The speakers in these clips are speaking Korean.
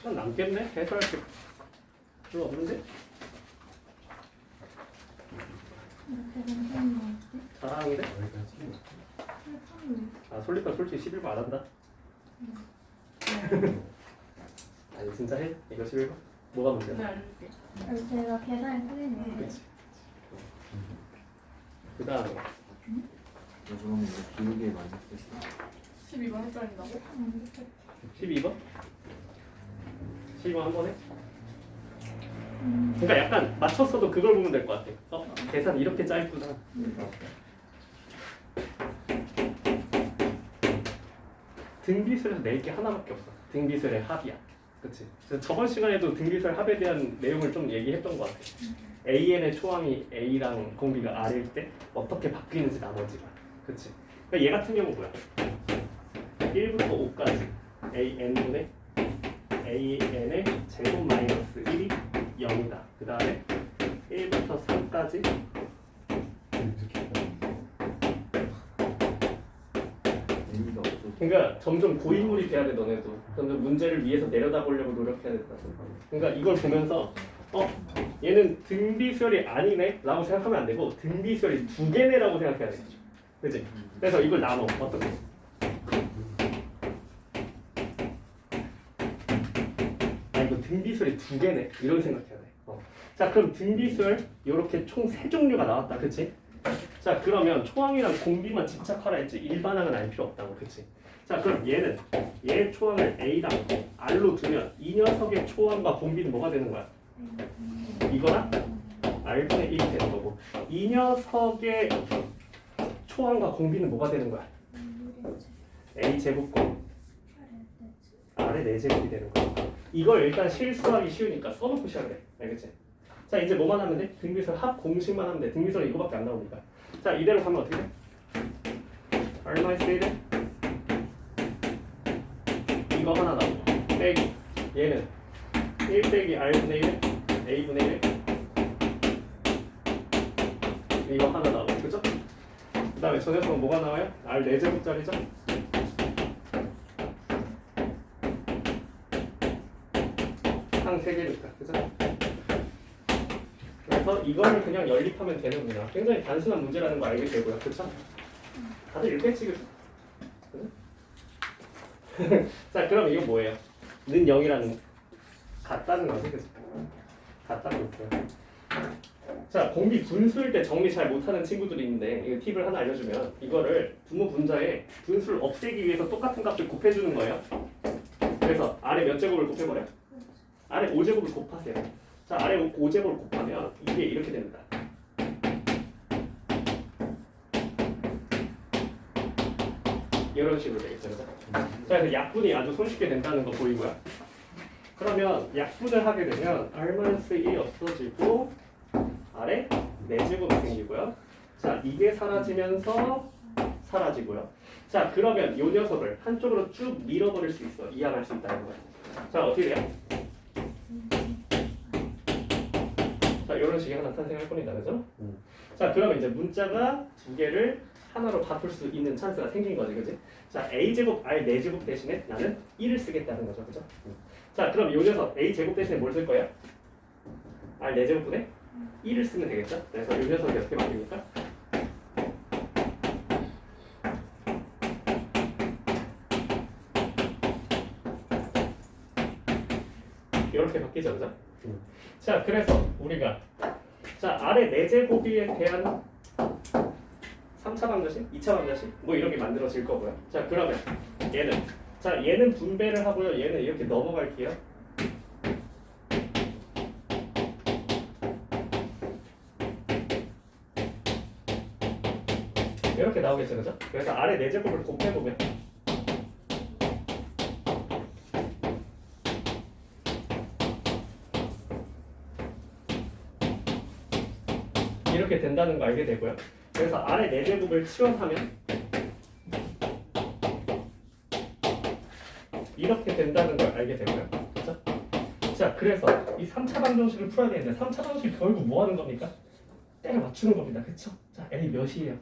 시간 남겠네? 해설할 게 별로 없는데? 잘하는데? 아 솔리파 솔직히 11번 안 한다. 아니 진짜 해? 이거 11번? 뭐가 문제야? 네, 알려줄게. 제가 계산을 틀리네요. 그렇지. 그 다음에 그럼 이거 길게 많이 쓰시나? 12번 헷갈린다고? 12번? 12번 한 번 해? 그러니까 약간 맞췄어도 그걸 보면 될 것 같아. 계산 이렇게 짧구나. 등비술에서 낼 게 하나밖에 없어. 등비술의 합이야. 그치? 그래서 저번 시간에도 등비술 합에 대한 내용을 좀 얘기했던 것 같아. AN의 초항이 A랑 공비가 R일 때 어떻게 바뀌는지 나머지가. 그치? 그러니까 얘 같은 경우 뭐야? 1부터 5까지 AN분의 AN의 제곱 마이너스 1이 0이다. 그 다음에 1부터 3까지 의미가 없어. 그러니까 점점 고인물이 돼야 돼 너네도. 점점 문제를 위에서 내려다보려고 노력해야 된다. 그러니까 이걸 보면서 얘는 등비수열이 아니네 라고 생각하면 안 되고 등비수열이 두 개네 라고 생각해야 돼. 그치? 그래서 이걸 나눠. 어떻게? 아 이거 등비수열이 두 개네 이런 생각해야 돼. 자 그럼 등비수열 이렇게 총 세 종류가 나왔다. 그치? 자 그러면 초항이랑 공비만 집착하라 했지 일반항은 알 필요 없다고. 그치? 자 그럼 얘 초항을 A랑 R로 두면 이 녀석의 초항과 공비는 뭐가 되는 거야? 이거랑 R분의 1이 되는 거고 이 녀석의 초항과 공비는 뭐가 되는 거야? A제곱과 R의 4제곱이 되는 거야. 이걸 일단 실수하기 쉬우니까 써놓고 시작을 해. 알겠지? 자 이제 뭐만 하면 돼? 등비설 합 공식만 하면 돼. 등비설은 이거밖에 안 나오니까. 자 이대로 가면 어떻게 돼? R-1에 이거 하나 나오고 빼기 얘는 1 빼기 R분의 1 A분의 1 이거 하나 나오고 그죠? 그 다음에 저 녀석은 뭐가 나와요? R 4제곱짜리죠? 항 3개니까 그죠? 그래서 이거를 그냥 연립하면 되는구나. 굉장히 단순한 문제라는 거 알게 되고요. 그쵸? 다들 읽겠지 그죠? 자 그럼 이거 뭐예요? 는 0이라는 같다는 거지 그죠? 같다는 거예요. 자 공비 분수일 때 정리 잘 못하는 친구들이 있는데 이거 팁을 하나 알려주면 이거를 부모 분자에 분수를 없애기 위해서 똑같은 값을 곱해주는 거예요. 그래서 아래 몇 제곱을 곱해버려? 아래 5제곱을 곱하세요. 자 아래 5제곱을 곱하면 이게 이렇게 됩니다. 이런 식으로 되겠죠. 그죠? 자 그래서 약분이 아주 손쉽게 된다는 거 보이고요. 그러면 약분을 하게 되면 R-1이 없어지고 아래 4제곱이 생기고요. 자 이게 사라지면서 사라지고요. 자 그러면 이 녀석을 한쪽으로 쭉 밀어버릴 수 있어. 이항할 수 있다는 거예요. 자 어떻게 돼요? 자 이런 식이 하나 탄생할 겁니다. 그죠? 자 그러면 이제 문자가 두 개를 하나로 바꿀 수 있는 찬스가 생긴 거지. 그지? 자 A제곱 R 4제곱 대신에 나는 1을 쓰겠다는 거죠. 그죠? 자 그럼 이 녀석 A제곱 대신에 뭘 쓸 거예요? R 4제곱분에 1을 쓰면 되겠죠? 그래서 이 녀석이 어떻게 바뀝니까? 이렇게 바뀌죠. 그죠? 자 그래서 우리가 자 아래 4제곱에 대한 3차 방정식, 2차 방정식 뭐 이렇게 만들어질 거고요. 자 그러면 얘는 분배를 하고요. 얘는 이렇게 넘어갈게요. 이렇게 나오겠죠. 그죠? 그래서 아래 4제곱을 곱해보면 이렇게 된다는 거 알게 되고요. 그래서 아래 4제곱을 치환하면 이렇게 된다는 걸 알게 되고요. 그렇죠? 자, 그래서 이 3차 방정식을 풀어야 되는데 3차 방정식 결국 뭐 하는 겁니까? 때려 맞추는 겁니다. 그쵸? 자, A 몇이에요?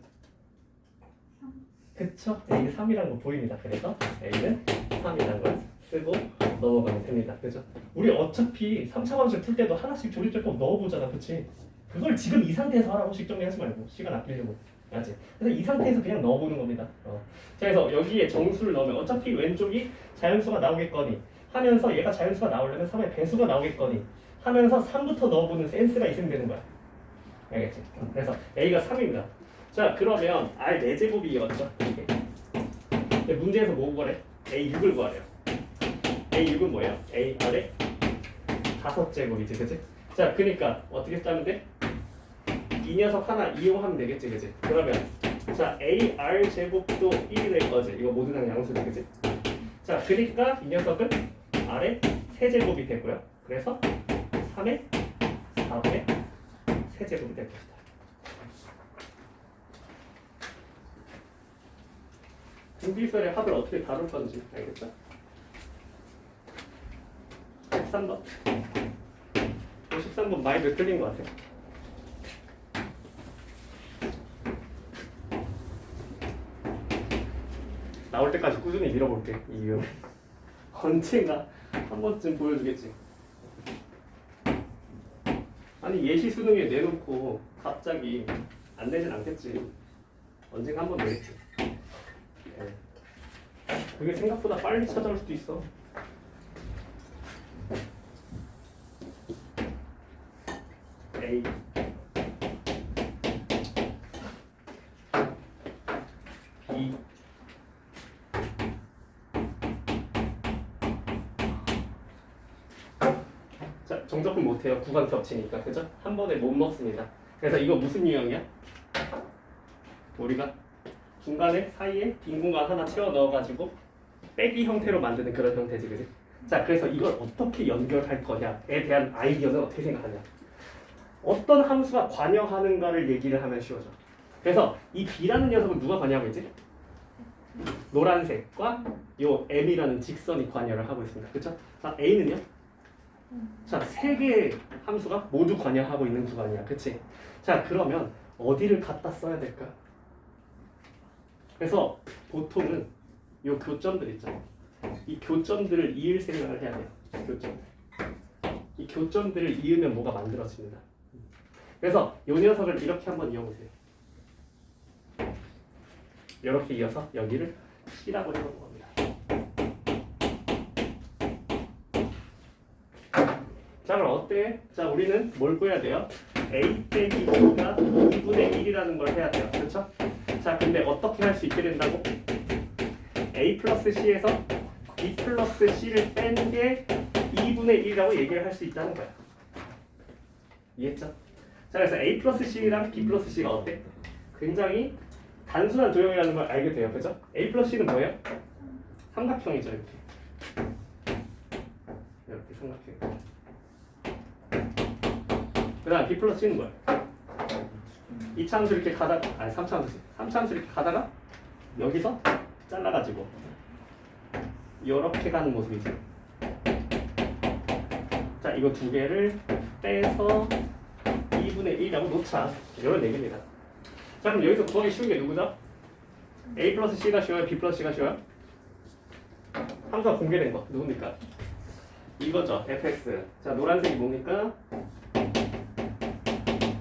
그쵸? A 3이라는 거 보입니다. 그래서 A는 3이라는 걸 쓰고 넘어가면 됩니다. 그죠? 우리 어차피 3차 방식 풀 때도 하나씩 조립제법 넣어보잖아. 그치? 그걸 지금 이 상태에서 하라고 식 정리하지 말고 시간 아끼려고. 알지? 그래서 이 상태에서 그냥 넣어보는 겁니다. 자, 그래서 여기에 정수를 넣으면 어차피 왼쪽이 자연수가 나오겠거니 하면서 얘가 자연수가 나오려면 3의 배수가 나오겠거니 하면서 3부터 넣어보는 센스가 있으면 되는 거야. 알겠지? 그래서 A가 3입니다. 자, 그러면 R 4제곱이었죠? 이게. 문제에서 뭐 구하래? A6을 구하래요. A6은 뭐예요? A R의 5제곱이지, 그치? 자, 그러니까 어떻게 짜면 돼? 이 녀석 하나 이용하면 되겠지, 그치? 그러면 자, AR 제곱도 1이 될 거지. 이거 모두 다 양수지, 그치? 자, 그러니까 이 녀석은 R의 세제곱이 되고요. 그래서 3의 4분의 세제곱이 될 것이다. 등비설의 합을 어떻게 다룰 건지 알겠죠? 13번. 13번 마이크 틀린 것 같아요. 나올 때까지 꾸준히 밀어볼게. 이 이유 언젠가 한 번쯤 보여주겠지. 아니 예시 수능에 내놓고 갑자기 안 내진 않겠지. 언젠가 한 번 내겠지. 네. 그게 생각보다 빨리 찾아올 수도 있어. A B 자, 정적분 못해요. 구간 겹치니까. 그죠? 한 번에 못 먹습니다. 그래서 이거 무슨 유형이야? 우리가 중간에 사이에 빈 공간 하나 채워 넣어가지고 빼기 형태로 만드는 그런 형태지, 그지? 자, 그래서 이걸 어떻게 연결할 거냐에 대한 아이디어는 어떻게 생각하냐? 어떤 함수가 관여하는가를 얘기를 하면 쉬워져. 그래서 이 B라는 녀석은 누가 관여하고 있지? 노란색과 요 M이라는 직선이 관여를 하고 있습니다. 그렇죠? 자, A는요? 자, 세 개의 함수가 모두 관여하고 있는 구간이야. 그치? 자, 그러면 어디를 갖다 써야 될까? 그래서 보통은 요 교점들 있잖아. 이 교점들을 이을 생각을 해야 돼요. 교점들. 이 교점들을 이으면 뭐가 만들어집니다. 그래서 요 녀석을 이렇게 한번 이어보세요. 이렇게 이어서 여기를 C라고 해보는 겁니다. 자, 그럼 어때? 자, 우리는 뭘 구해야 돼요? A 빼기 B가 2분의 1이라는 걸 해야 돼요. 그렇죠? 자, 근데 어떻게 할 수 있게 된다고? A 플러스 C에서 B 플러스 C를 뺀 게 2분의 1이라고 얘기를 할 수 있다는 거야. 이해했죠? 자, 그래서 A 플러스 C랑 B 플러스 C가 어때? 굉장히 단순한 도형이라는 걸 알게 돼요. 그죠? A 플러스 C는 뭐예요? 삼각형이죠. 이렇게 삼각형. 그 다음 B 플러스 C는 뭐야? 2차 함수 이렇게 가다가, 아니 3차 함수지. 3차 함수 이렇게 가다가 여기서 잘라가지고 이렇게 가는 모습이지. 자, 이거 두 개를 빼서 2분의 1이라고 놓자. 이런 얘기입니다. 자, 그럼 여기서 구하기 쉬운 게 누구죠? A 플러스 C가 쉬워요? B 플러스 C가 쉬워요? 함수가 공개된 거 누굽니까? 이거죠. fx. 자, 노란색이 뭡니까?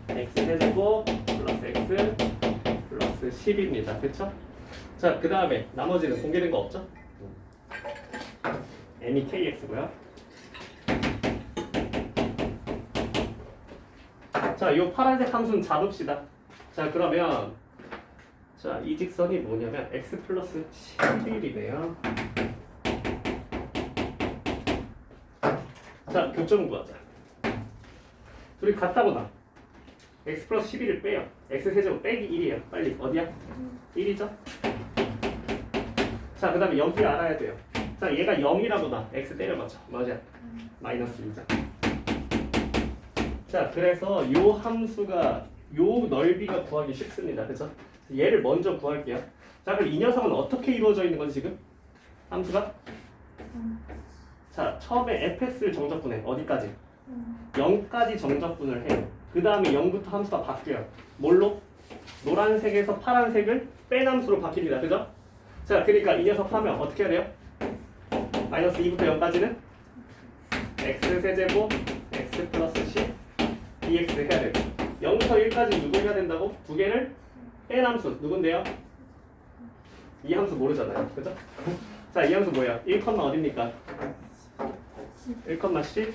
x 세제곱 플러스 x 플러스 10입니다. 그쵸? 자, 그 다음에 나머지는 공개된 거 없죠? m이 kx고요. 자, 요 파란색 함수는 잡읍시다. 자, 그러면 자, 이 직선이 뭐냐면 x 플러스 11이네요. 자, 교점 구하자. 둘이 같다고 나. x 플러스 11을 빼요. x 세제곱 빼기 1이에요. 빨리 어디야? 1이죠? 자, 그 다음에 여기 알아야 돼요. 자, 얘가 0이라고 나. x 때려맞죠. 맞아. 마이너스 2죠. 자, 그래서 요 함수가 요 넓이가 구하기 쉽습니다. 그죠? 얘를 먼저 구할게요. 자, 그럼 이 녀석은 어떻게 이루어져 있는 건지 지금? 함수가? 자, 처음에 fx를 정적분해. 어디까지? 0까지 정적분을 해요. 그 다음에 0부터 함수가 바뀌어요. 뭘로? 노란색에서 파란색을 뺀 함수로 바뀝니다. 그죠? 자, 그러니까 이 녀석 하면 어떻게 해야 돼요? 마이너스 2부터 0까지는 x 세제곱 x 플러스 c dx 해야 되고 0부터 1까지 누구 해야 된다고? 두 개를 뺀 함수 누군데요? 이 함수 모르잖아요. 그죠? 자, 이 함수 뭐예요? 1, 어딥니까? 1,10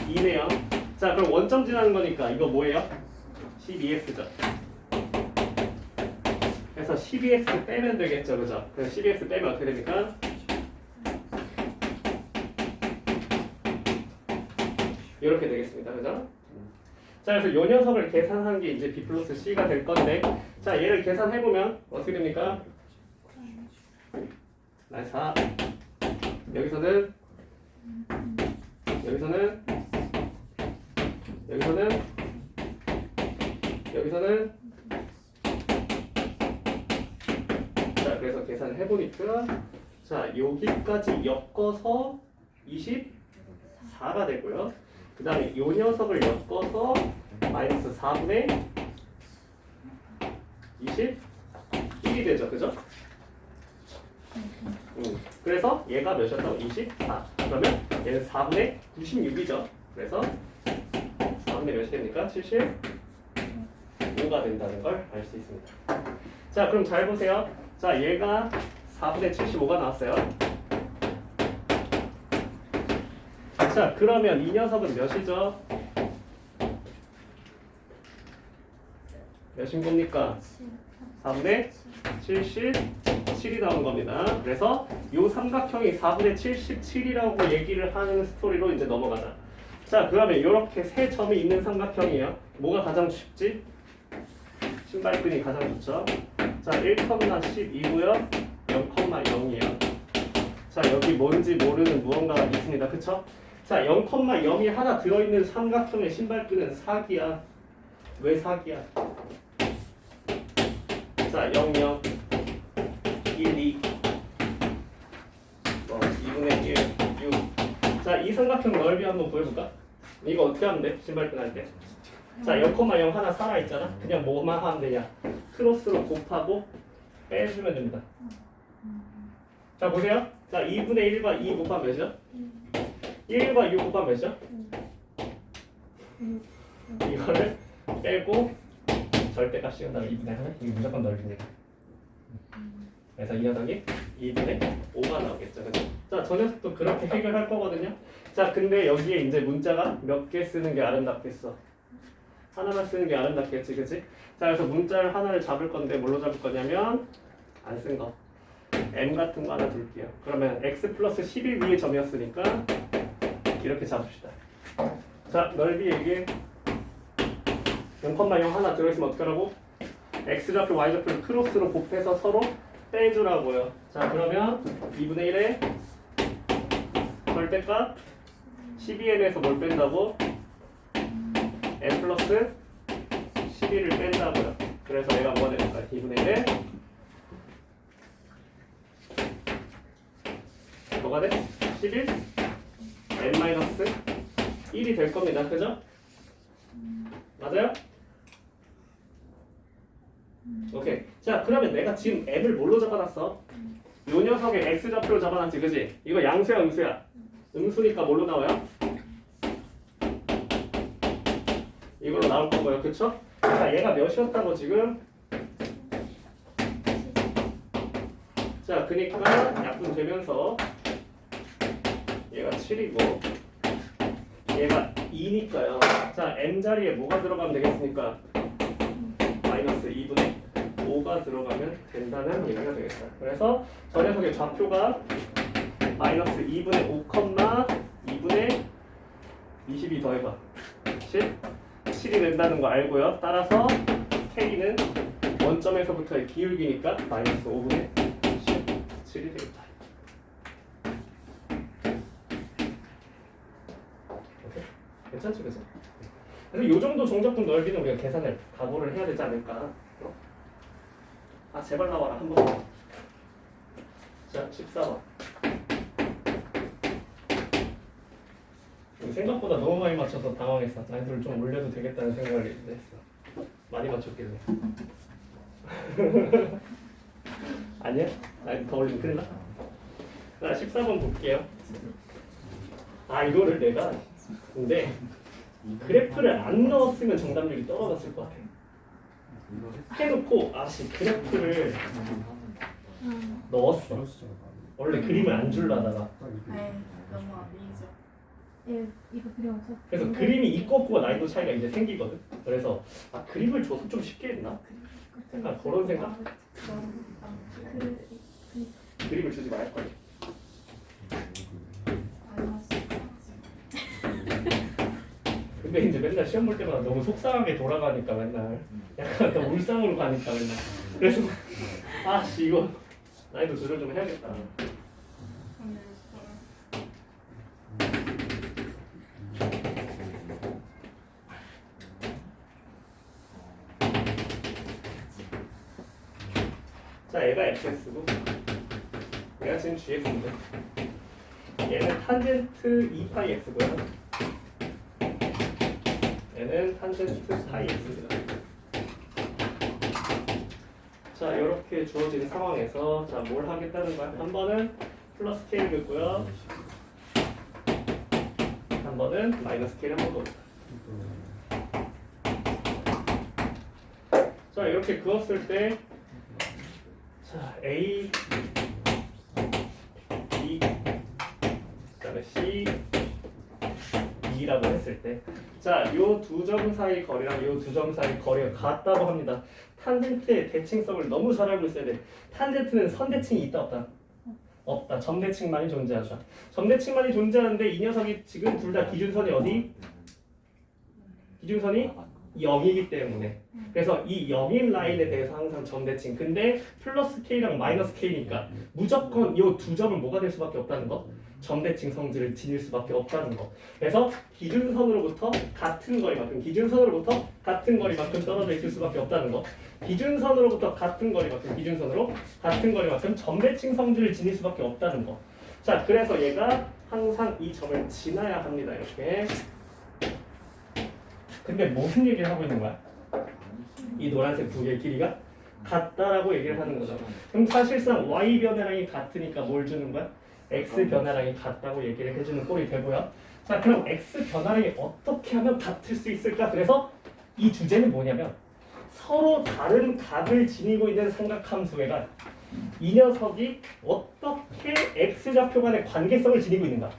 2네요. 자, 그럼 원점 지나는 거니까 이거 뭐예요? 12x죠. 그래서 12x 빼면 되겠죠. 그죠? 그래서 12x 빼면 어떻게 됩니까? 이렇게 되겠습니다. 그죠? 자, 그래서 요 녀석을 계산한 게 이제 b 플러스 c가 될 건데, 자, 얘를 계산해보면 어떻게 됩니까? 4. 여기서는 자, 그래서 계산을 해보니까 자, 여기까지 엮어서 24가 되고요. 그 다음에 요 녀석을 엮어서 마이너스 4분의 21이 되죠. 그죠? 그래서 얘가 몇이었다고? 24. 그러면 얘는 4분의 96이죠. 그래서 4분의 몇이 됩니까? 75가 된다는 걸 알 수 있습니다. 자, 그럼 잘 보세요. 자, 얘가 4분의 75가 나왔어요. 자, 그러면 이 녀석은 몇이죠? 몇인 겁니까? 4분의 77이 나온 겁니다. 그래서 이 삼각형이 4분의 77이라고 얘기를 하는 스토리로 이제 넘어가자. 자, 그러면 이렇게 세 점이 있는 삼각형이에요. 뭐가 가장 쉽지? 신발끈이 가장 좋죠. 자, 1,12고요. 0,0이에요. 자, 여기 뭔지 모르는 무언가가 있습니다. 그쵸? 자, 0,0이 하나 들어있는 삼각형의 신발끈은 사기야. 왜 사기야? 자, 0, 0, 1, 2, 2분의 1, 6. 자, 이 삼각형 넓이 한번 보여볼까? 이거 어떻게 하면 돼? 신발끈 할 때. 자, 0,0 하나 살아있잖아? 그냥 뭐만 하면 되냐? 크로스로 곱하고 빼주면 됩니다. 자, 보세요. 자, 2분의 1과 2 곱하면 몇이죠? 1과 6 곱하면 몇이죠? 이거를 빼고 절대값 씌운 다음에 2분의 1, 이게 무조건 넓이니까. 그래서 이 녀석이 2분의 5가 나오겠죠. 그죠? 자, 저 녀석도 그렇게 해결할 거거든요. 자, 근데 여기에 이제 문자가 몇 개 쓰는 게 아름답겠어? 하나만 쓰는 게 아름답겠지, 그치? 자, 그래서 문자를 하나를 잡을 건데 뭘로 잡을 거냐면 안 쓴 거 m 같은 거 하나 둘게요. 그러면 x 플러스 11 위의 점이었으니까 이렇게 잡읍시다. 자, 넓이 얘기해. 0,0 하나 들어있으면 어떻게 하라고? x좌표 y좌표를 크로스로 곱해서 서로 빼주라고요. 자, 그러면 2분의 1에 절대값 12n에서 뭘 뺀다고? n 플러스 11을 뺀다고요. 그래서 얘가 뭐가 됩니까? 2분의 1에 뭐가 돼? 11 n 마이너스 1이 될 겁니다. 그죠? 맞아요? 오케이. 자, 그러면 내가 지금 m을 뭘로 잡아놨어? 요 녀석의 x좌표로 잡아놨지, 그지? 이거 양수야, 음수야? 음수니까 뭘로 나와요? 이걸로 나올 거고요, 그쵸? 자, 얘가 몇이었다고 지금? 자, 그니까 약분 되면서 얘가 7이고 얘가 2니까요. 자, m 자리에 뭐가 들어가면 되겠습니까? 마이너스 2분의 5가 들어가면 된다는 얘기가 되겠다. 그래서 저 녀석의 좌표가 마이너스 2분의 5, 2분의 22 더해봐 7이 된다는 거 알고요. 따라서 K는 원점에서부터의 기울기니까 마이너스 5분의 17이 되겠다. 오케이? 괜찮지, 그죠? 그래서 이 정도 종적분 넓이는 우리가 계산을 각오를 해야 되지 않을까? 아, 제발 나와라 한 번. 자, 14번. 생각보다 너무 많이 맞춰서 당황했어. 난이도를 좀 올려도 되겠다는 생각을 했어. 많이 맞췄길래. 아니야? 난이도 더 올리면 큰일 나? 자 14번 볼게요. 아 이거를 내가 근데 그래프를 안 넣었으면 정답률이 떨어졌을 것 같아. 이거 해놓고 아씨 그래프를 음. 넣었어. 원래 그림을 안 줄라다가 아이 너무 아니죠. 이거 그림 없어. 그래서 그림이 있고 없고가 난이도 차이가 이제 생기거든. 그래서 아 그림을 줘서 좀 쉽게 했나? 약간 그런 생각. 그림을 주지 말 거야. 근데 이제 맨날 시험 볼 때마다 너무 속상하게 돌아가니까 맨날 약간 더 울상으로 가니까 맨날. 그래서 아씨 이거 난이도 조절 좀 해야겠다. 자, 얘가 fx고 얘가 지금 gx인데 얘는 탄젠트 2파이 x고요. 얘는 탄젠트 파이 x입니다. 자, 이렇게 주어진 상황에서 자, 뭘 하겠다는 거야? 한 번은 플러스 k를 긋고요. 한 번은 마이너스 k를 한번 긋고요. 자, 이렇게 그었을 때 자, A, B, 그다음에 C, B라고 했을 때, 자, 요 두 점 사이 거리랑 요 두 점 사이 거리가 같다고 합니다. 탄젠트의 대칭성을 너무 잘 알고 있어야 돼. 탄젠트는 선대칭이 있다 없다? 없다. 점대칭만이 존재한다. 점대칭만이 존재하는데 이 녀석이 지금 둘 다 기준선이 어디? 기준선이 0이기 때문에 그래서 이 0인 라인에 대해서 항상 점대칭. 근데 플러스 K랑 마이너스 K니까 무조건 이 두 점은 뭐가 될 수밖에 없다는 거? 점대칭 성질을 지닐 수밖에 없다는 거. 그래서 기준선으로부터 같은 거리만큼 기준선으로부터 같은 거리만큼 떨어져 있을 수밖에 없다는 거. 기준선으로부터 같은 거리만큼 기준선으로 같은 거리만큼 점대칭 성질을 지닐 수밖에 없다는 거. 자, 그래서 얘가 항상 이 점을 지나야 합니다. 이렇게. 근데 무슨 얘기를 하고 있는 거야? 이 노란색 두 개의 길이가 같다라고 얘기를 하는 거죠. 그럼 사실상 y 변화량이 같으니까 뭘 주는 거야? x 변화량이 같다고 얘기를 해주는 꼴이 되고요. 자, 그럼 x 변화량이 어떻게 하면 같을 수 있을까? 그래서 이 주제는 뭐냐면 서로 다른 각을 지니고 있는 삼각함수가 이 녀석이 어떻게 x 좌표 간의 관계성을 지니고 있는가?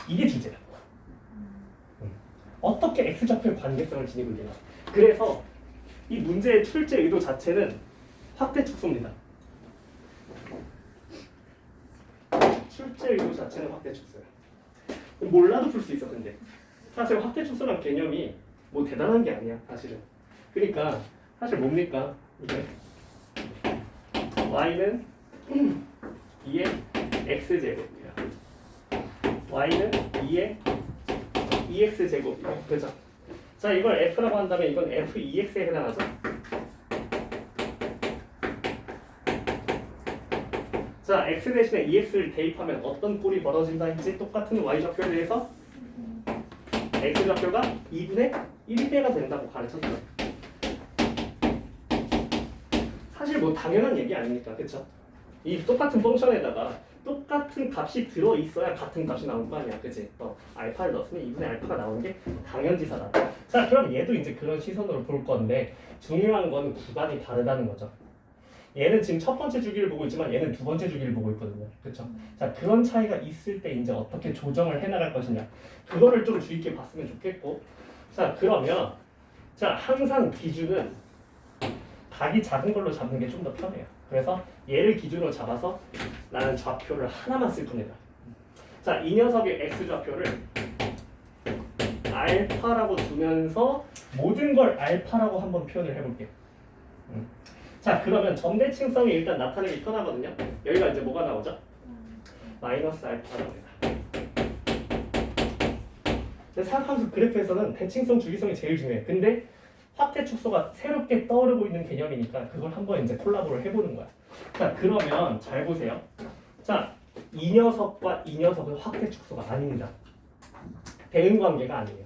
이게 주제다. 어떻게 x 좌표의 관계성을 지니고 있는가? 그래서 이 문제의 출제 의도 자체는 확대 축소입니다. 출제 의도 자체는 확대 축소야. 몰라도 풀 수 있어. 근데 사실 확대 축소란 개념이 뭐 대단한 게 아니야. 사실은. 그러니까 사실 뭡니까? 이게 y는 2의 x제곱이야. y는 2의 2x제곱이야. 그죠? 자, 이걸 f라고 한다면 이건 f2x에 해당하죠? 자, x 대신에 2x를 대입하면 어떤 꼴이 벌어진다 했지? 똑같은 y좌표에 대해서 x좌표가 2분의 1배가 된다고 가르쳤죠. 사실 뭐 당연한 얘기 아닙니까? 그쵸? 이 똑같은 펑션에다가 똑같은 값이 들어있어야 같은 값이 나올 거 아니야. 그치? 알파를 넣었으면 2분의 알파가 나오는 게 당연지사다. 자, 그럼 얘도 이제 그런 시선으로 볼 건데 중요한 건 구간이 다르다는 거죠. 얘는 지금 첫 번째 주기를 보고 있지만 얘는 두 번째 주기를 보고 있거든요. 그렇죠? 자, 그런 차이가 있을 때 이제 어떻게 조정을 해나갈 것이냐, 그거를 좀 주의 깊게 봤으면 좋겠고. 자, 그러면 자, 항상 기준은 각이 작은 걸로 잡는 게 좀 더 편해요. 그래서 얘를 기준으로 잡아서 나는 좌표를 하나만 쓸 겁니다. 자, 이 녀석의 x 좌표를 알파라고 두면서 모든 걸 알파라고 한번 표현을 해볼게요. 자, 그러면 점대칭성이 일단 나타내기 편하거든요. 여기가 이제 뭐가 나오죠? 마이너스 알파라고 해요. 근데 사각함수 그래프에서는 대칭성 주기성이 제일 중요해. 근데 확대 축소가 새롭게 떠오르고 있는 개념이니까 그걸 한번 이제 콜라보를 해보는 거야. 자, 그러면 잘 보세요. 자, 이 녀석과 이 녀석은 확대 축소가 아닙니다. 대응 관계가 아니에요.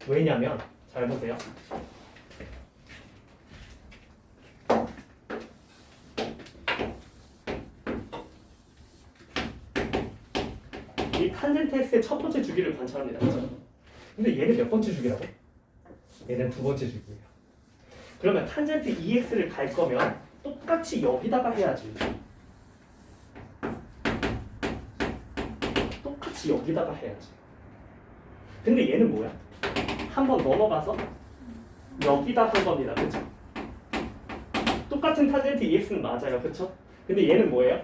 왜냐면 잘 보세요. 이 탄젠트 x의 첫 번째 주기를 관찰합니다. 그죠? 근데 얘는 몇 번째 주기라고? 얘는 두 번째 주기예요. 그러면 탄젠트 EX를 갈 거면 똑같이 여기다가 해야지. 똑같이 여기다가 해야지. 근데 얘는 뭐야? 한번 넘어가서 여기다 한 겁니다. 그쵸? 똑같은 탄젠트 EX는 맞아요. 그쵸? 근데 얘는 뭐예요?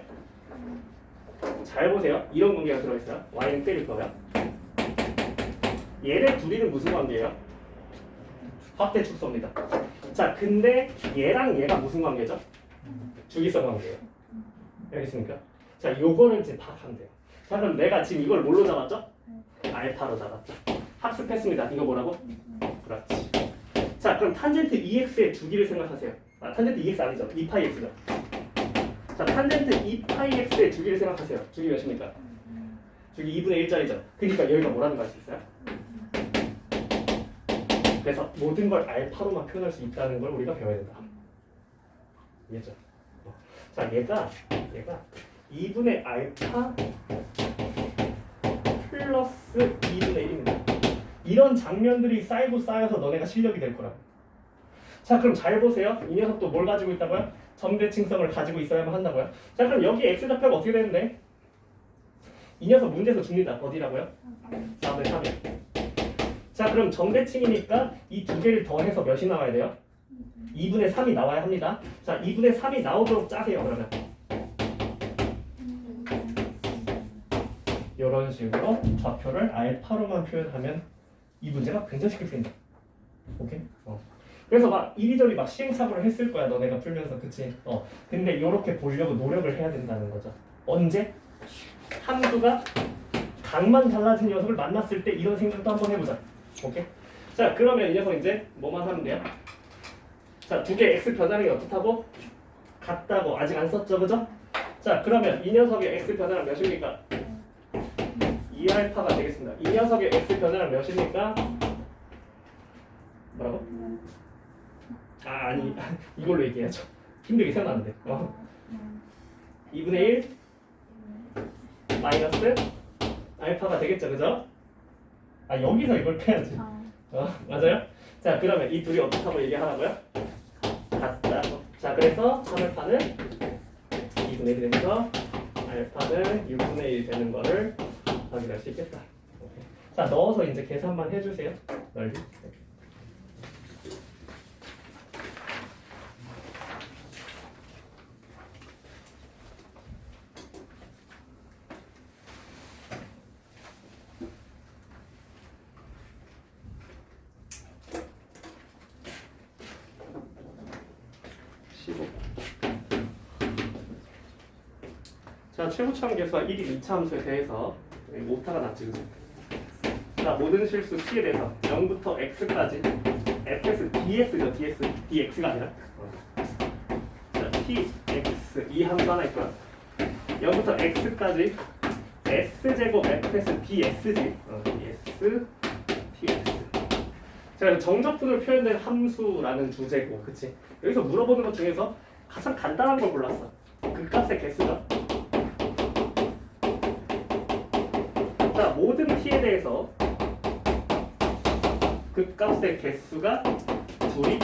잘 보세요. 이런 관계가 들어있어요. y는 때릴 거예요. 얘네 둘이는 무슨 관계예요? 확대 축소입니다. 자, 근데 얘랑 얘가 무슨 관계죠? 주기성 관계예요. 알겠습니까? 자, 요거를 이제 파악하면 돼요. 자, 그럼 내가 지금 이걸 뭘로 잡았죠? 알파로 잡았죠. 학습했습니다. 이거 뭐라고? 그렇지. 자, 그럼 탄젠트 EX의 주기를 생각하세요. 아, 탄젠트 EX 아니죠? 2파이X죠. 자, 탄젠트 2파이X의 주기를 생각하세요. 주기 몇입니까? 주기 2분의 1짜리죠. 그러니까 여기가 뭐라는 거 알 수 있어요? 그래서 모든 걸 알파로만 표현할 수 있다는 걸 우리가 배워야 된다. 이해죠? 자, 얘가 2분의 알파 플러스 2분의 1입니다. 이런 장면들이 쌓이고 쌓여서 너네가 실력이 될 거라. 자, 그럼 잘 보세요. 이 녀석도 뭘 가지고 있다고요? 점대칭성을 가지고 있어야만 한다고요? 자, 그럼 여기 x 좌표가 어떻게 되는데? 이 녀석 문제에서 줍니다. 어디라고요? 4분의 3이요. 자, 그럼 점대칭이니까 이 두 개를 더해서 몇이 나와야 돼요? 2분의 3이 나와야 합니다. 자, 2분의 3이 나오도록 짜세요. 그러면 이런 식으로 좌표를 알파로만 표현하면 이 문제가 굉장히 쉽게 풀린다. 오케이? 그래서 막 이리저리 막 시행착오를 했을 거야. 너네가 풀면서. 그치? 근데 이렇게 보려고 노력을 해야 된다는 거죠. 언제? 함수가 각만 달라진 녀석을 만났을 때 이런 생각도 한번 해보자. 오케이? 자, 그러면 이 녀석 이제 뭐만 하면 돼요? 자, 두 개 x 변화량이 어떻다고? 같다고. 아직 안 썼죠, 그죠? 자, 그러면 이 녀석의 x 변화량 몇입니까? 2알파가 되겠습니다. 이 녀석의 x 변화량 몇입니까? 뭐라고? 아니 이걸로 얘기해야죠. 힘들게 생각하는데. 2분의 1 마이너스 알파가 되겠죠, 그죠? 아, 여기서 이걸 빼야지. 맞아요? 자, 그러면 이 둘이 어떻다고 얘기하라고요? 같다고. 자, 그래서 3알파는 2분의 1이 되면서 알파는 6분의 1 되는 거를 확인할 수 있겠다. 오케이. 자, 넣어서 이제 계산만 해주세요. 넓이. 15. 자, 최고차원 계수와 1인 2차 함수에 대해서 오타가 났지, 그죠? 자, 모든 실수 C에 대해서 0부터 X까지 fx ds죠, dx가 아니라. 자, tx 이 함수 하나 있고요. 0부터 x까지 s제곱 fs dsg ds ts. 자, 정적분으로 표현된 함수라는 주제고, 그치? 여기서 물어보는 것 중에서 가장 간단한 걸 골랐어. 그 값의 개수죠. 자, 모든 t에 대해서 그 값의 개수가 둘이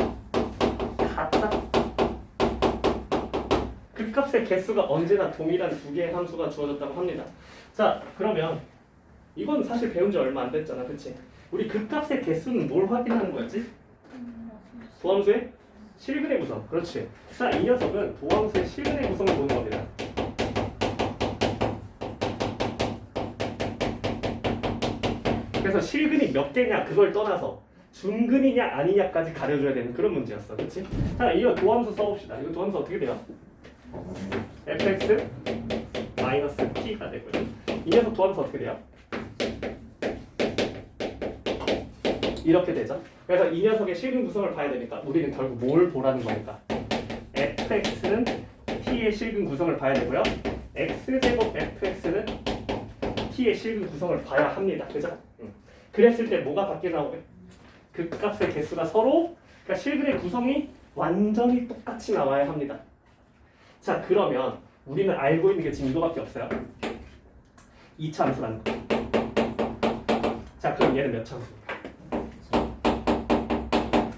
같다. 그 값의 개수가 언제나 동일한 두 개의 함수가 주어졌다고 합니다. 자, 그러면 이건 사실 배운 지 얼마 안 됐잖아, 그치? 우리 그 값의 개수는 뭘 확인하는 거였지? 도함수의 실근의 구성. 그렇지. 자, 이 녀석은 도함수의 실근의 구성을 보는 겁니다. 그래서 실근이 몇 개냐 그걸 떠나서 중근이냐 아니냐까지 가려줘야 되는 그런 문제였어. 그렇지? 자, 이거 도함수 써봅시다. 이거 도함수 어떻게 돼요? fx 마이너스 t가 되고요. 이 녀석 도함수 어떻게 돼요? 이렇게 되죠. 그래서 이 녀석의 실근 구성을 봐야 되니까 우리는 결국 뭘 보라는 거니까 fx는 t의 실근 구성을 봐야 되고요. x제곱 fx는 t의 실근 구성을 봐야 합니다. 그죠? 그랬을 때 뭐가 밖에 나오게? 그 값의 개수가 서로, 그러니까 실근의 구성이 완전히 똑같이 나와야 합니다. 자, 그러면 우리는 알고 있는 게 지금 이거밖에 없어요. 2차 함수라는 거. 자, 그럼 얘는 몇 참수입니까?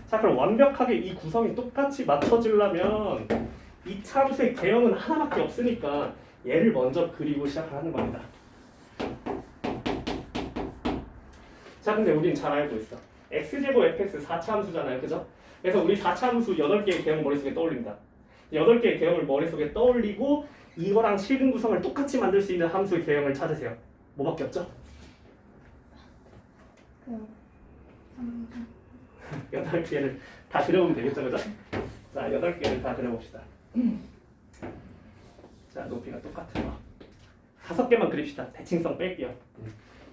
자, 그럼 완벽하게 이 구성이 똑같이 맞춰지려면 이 참수의 개형은 하나밖에 없으니까 얘를 먼저 그리고 시작하는 겁니다. 자, 근데 우린 잘 알고 있어. x제곱 fx 4차함수잖아요. 그죠? 그래서 우리 4차함수 8개의 개형 머릿속에 떠올립니다. 8개의 개형을 머릿속에 떠올리고 이거랑 실근 구성을 똑같이 만들 수 있는 함수의 개형을 찾으세요. 뭐밖에 없죠? 그 8개를 다 그려보면 되겠죠, 그죠? 자, 8개를 다 그려봅시다. 자, 높이가 똑같은 거 5개만 그립시다. 대칭성 뺄게요.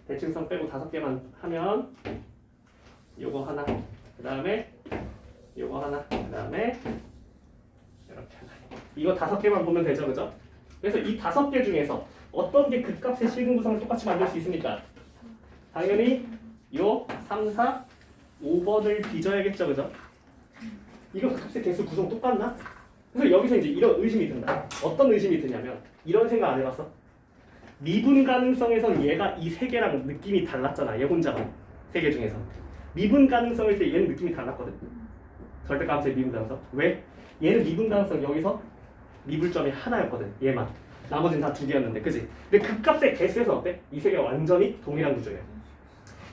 대칭성 빼고 5개만 하면 요거 하나, 그 다음에 요거 하나, 그 다음에 이렇게 하나. 이거 5개만 보면 되죠, 그죠? 그래서 이 5개 중에서 어떤 게 극값의 실근 구성을 똑같이 만들 수 있습니까? 당연히 요 3, 4, 5번을 빚어야겠죠, 그죠? 이거 극값의 개수 구성 똑같나? 그래서 여기서 이제 이런 의심이 든다. 어떤 의심이 드냐면 이런 생각 안 해봤어? 미분 가능성에선 얘가 이 세 개랑 느낌이 달랐잖아. 얘 혼자만 세 개 중에서 미분 가능성일 때 얘는 느낌이 달랐거든. 절대값의 미분 가능성. 왜? 얘는 미분 가능성 여기서 미분점이 하나였거든. 얘만. 나머지는 다 2개였는데, 그지? 근데 극값의 개수에서 어때? 이 세 개가 완전히 동일한 구조예요.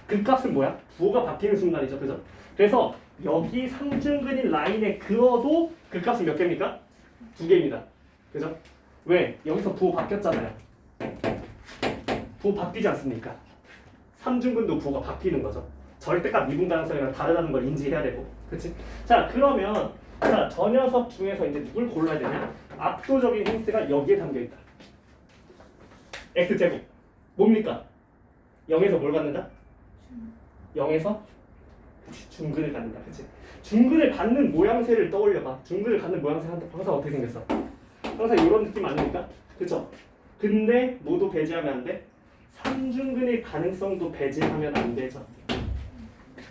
극값은 뭐야? 부호가 바뀌는 순간이죠, 그죠? 그래서 여기 상중근인 라인에 그어도 극값은 몇 개입니까? 2개입니다. 그죠? 왜? 여기서 부호 바뀌었잖아요. 부호 바뀌지 않습니까? 삼중근도 부호가 바뀌는 거죠. 절대값 미분 가능성이랑 다르다는 걸 인지해야 되고, 그치? 자, 그러면 자, 저 녀석 중에서 이제 누굴 골라야 되냐? 압도적인 힌트가 여기에 담겨있다. x제곱 뭡니까? 0에서 뭘 갖는다? 0에서 중근을 갖는다. 그치? 중근을 갖는 모양새를 떠올려봐. 중근을 갖는 모양새 항상 어떻게 생겼어? 항상 이런 느낌 아닙니까? 그쵸? 근데 모두 배제하면 안 돼? 삼중근의 가능성도 배제하면 안 되죠.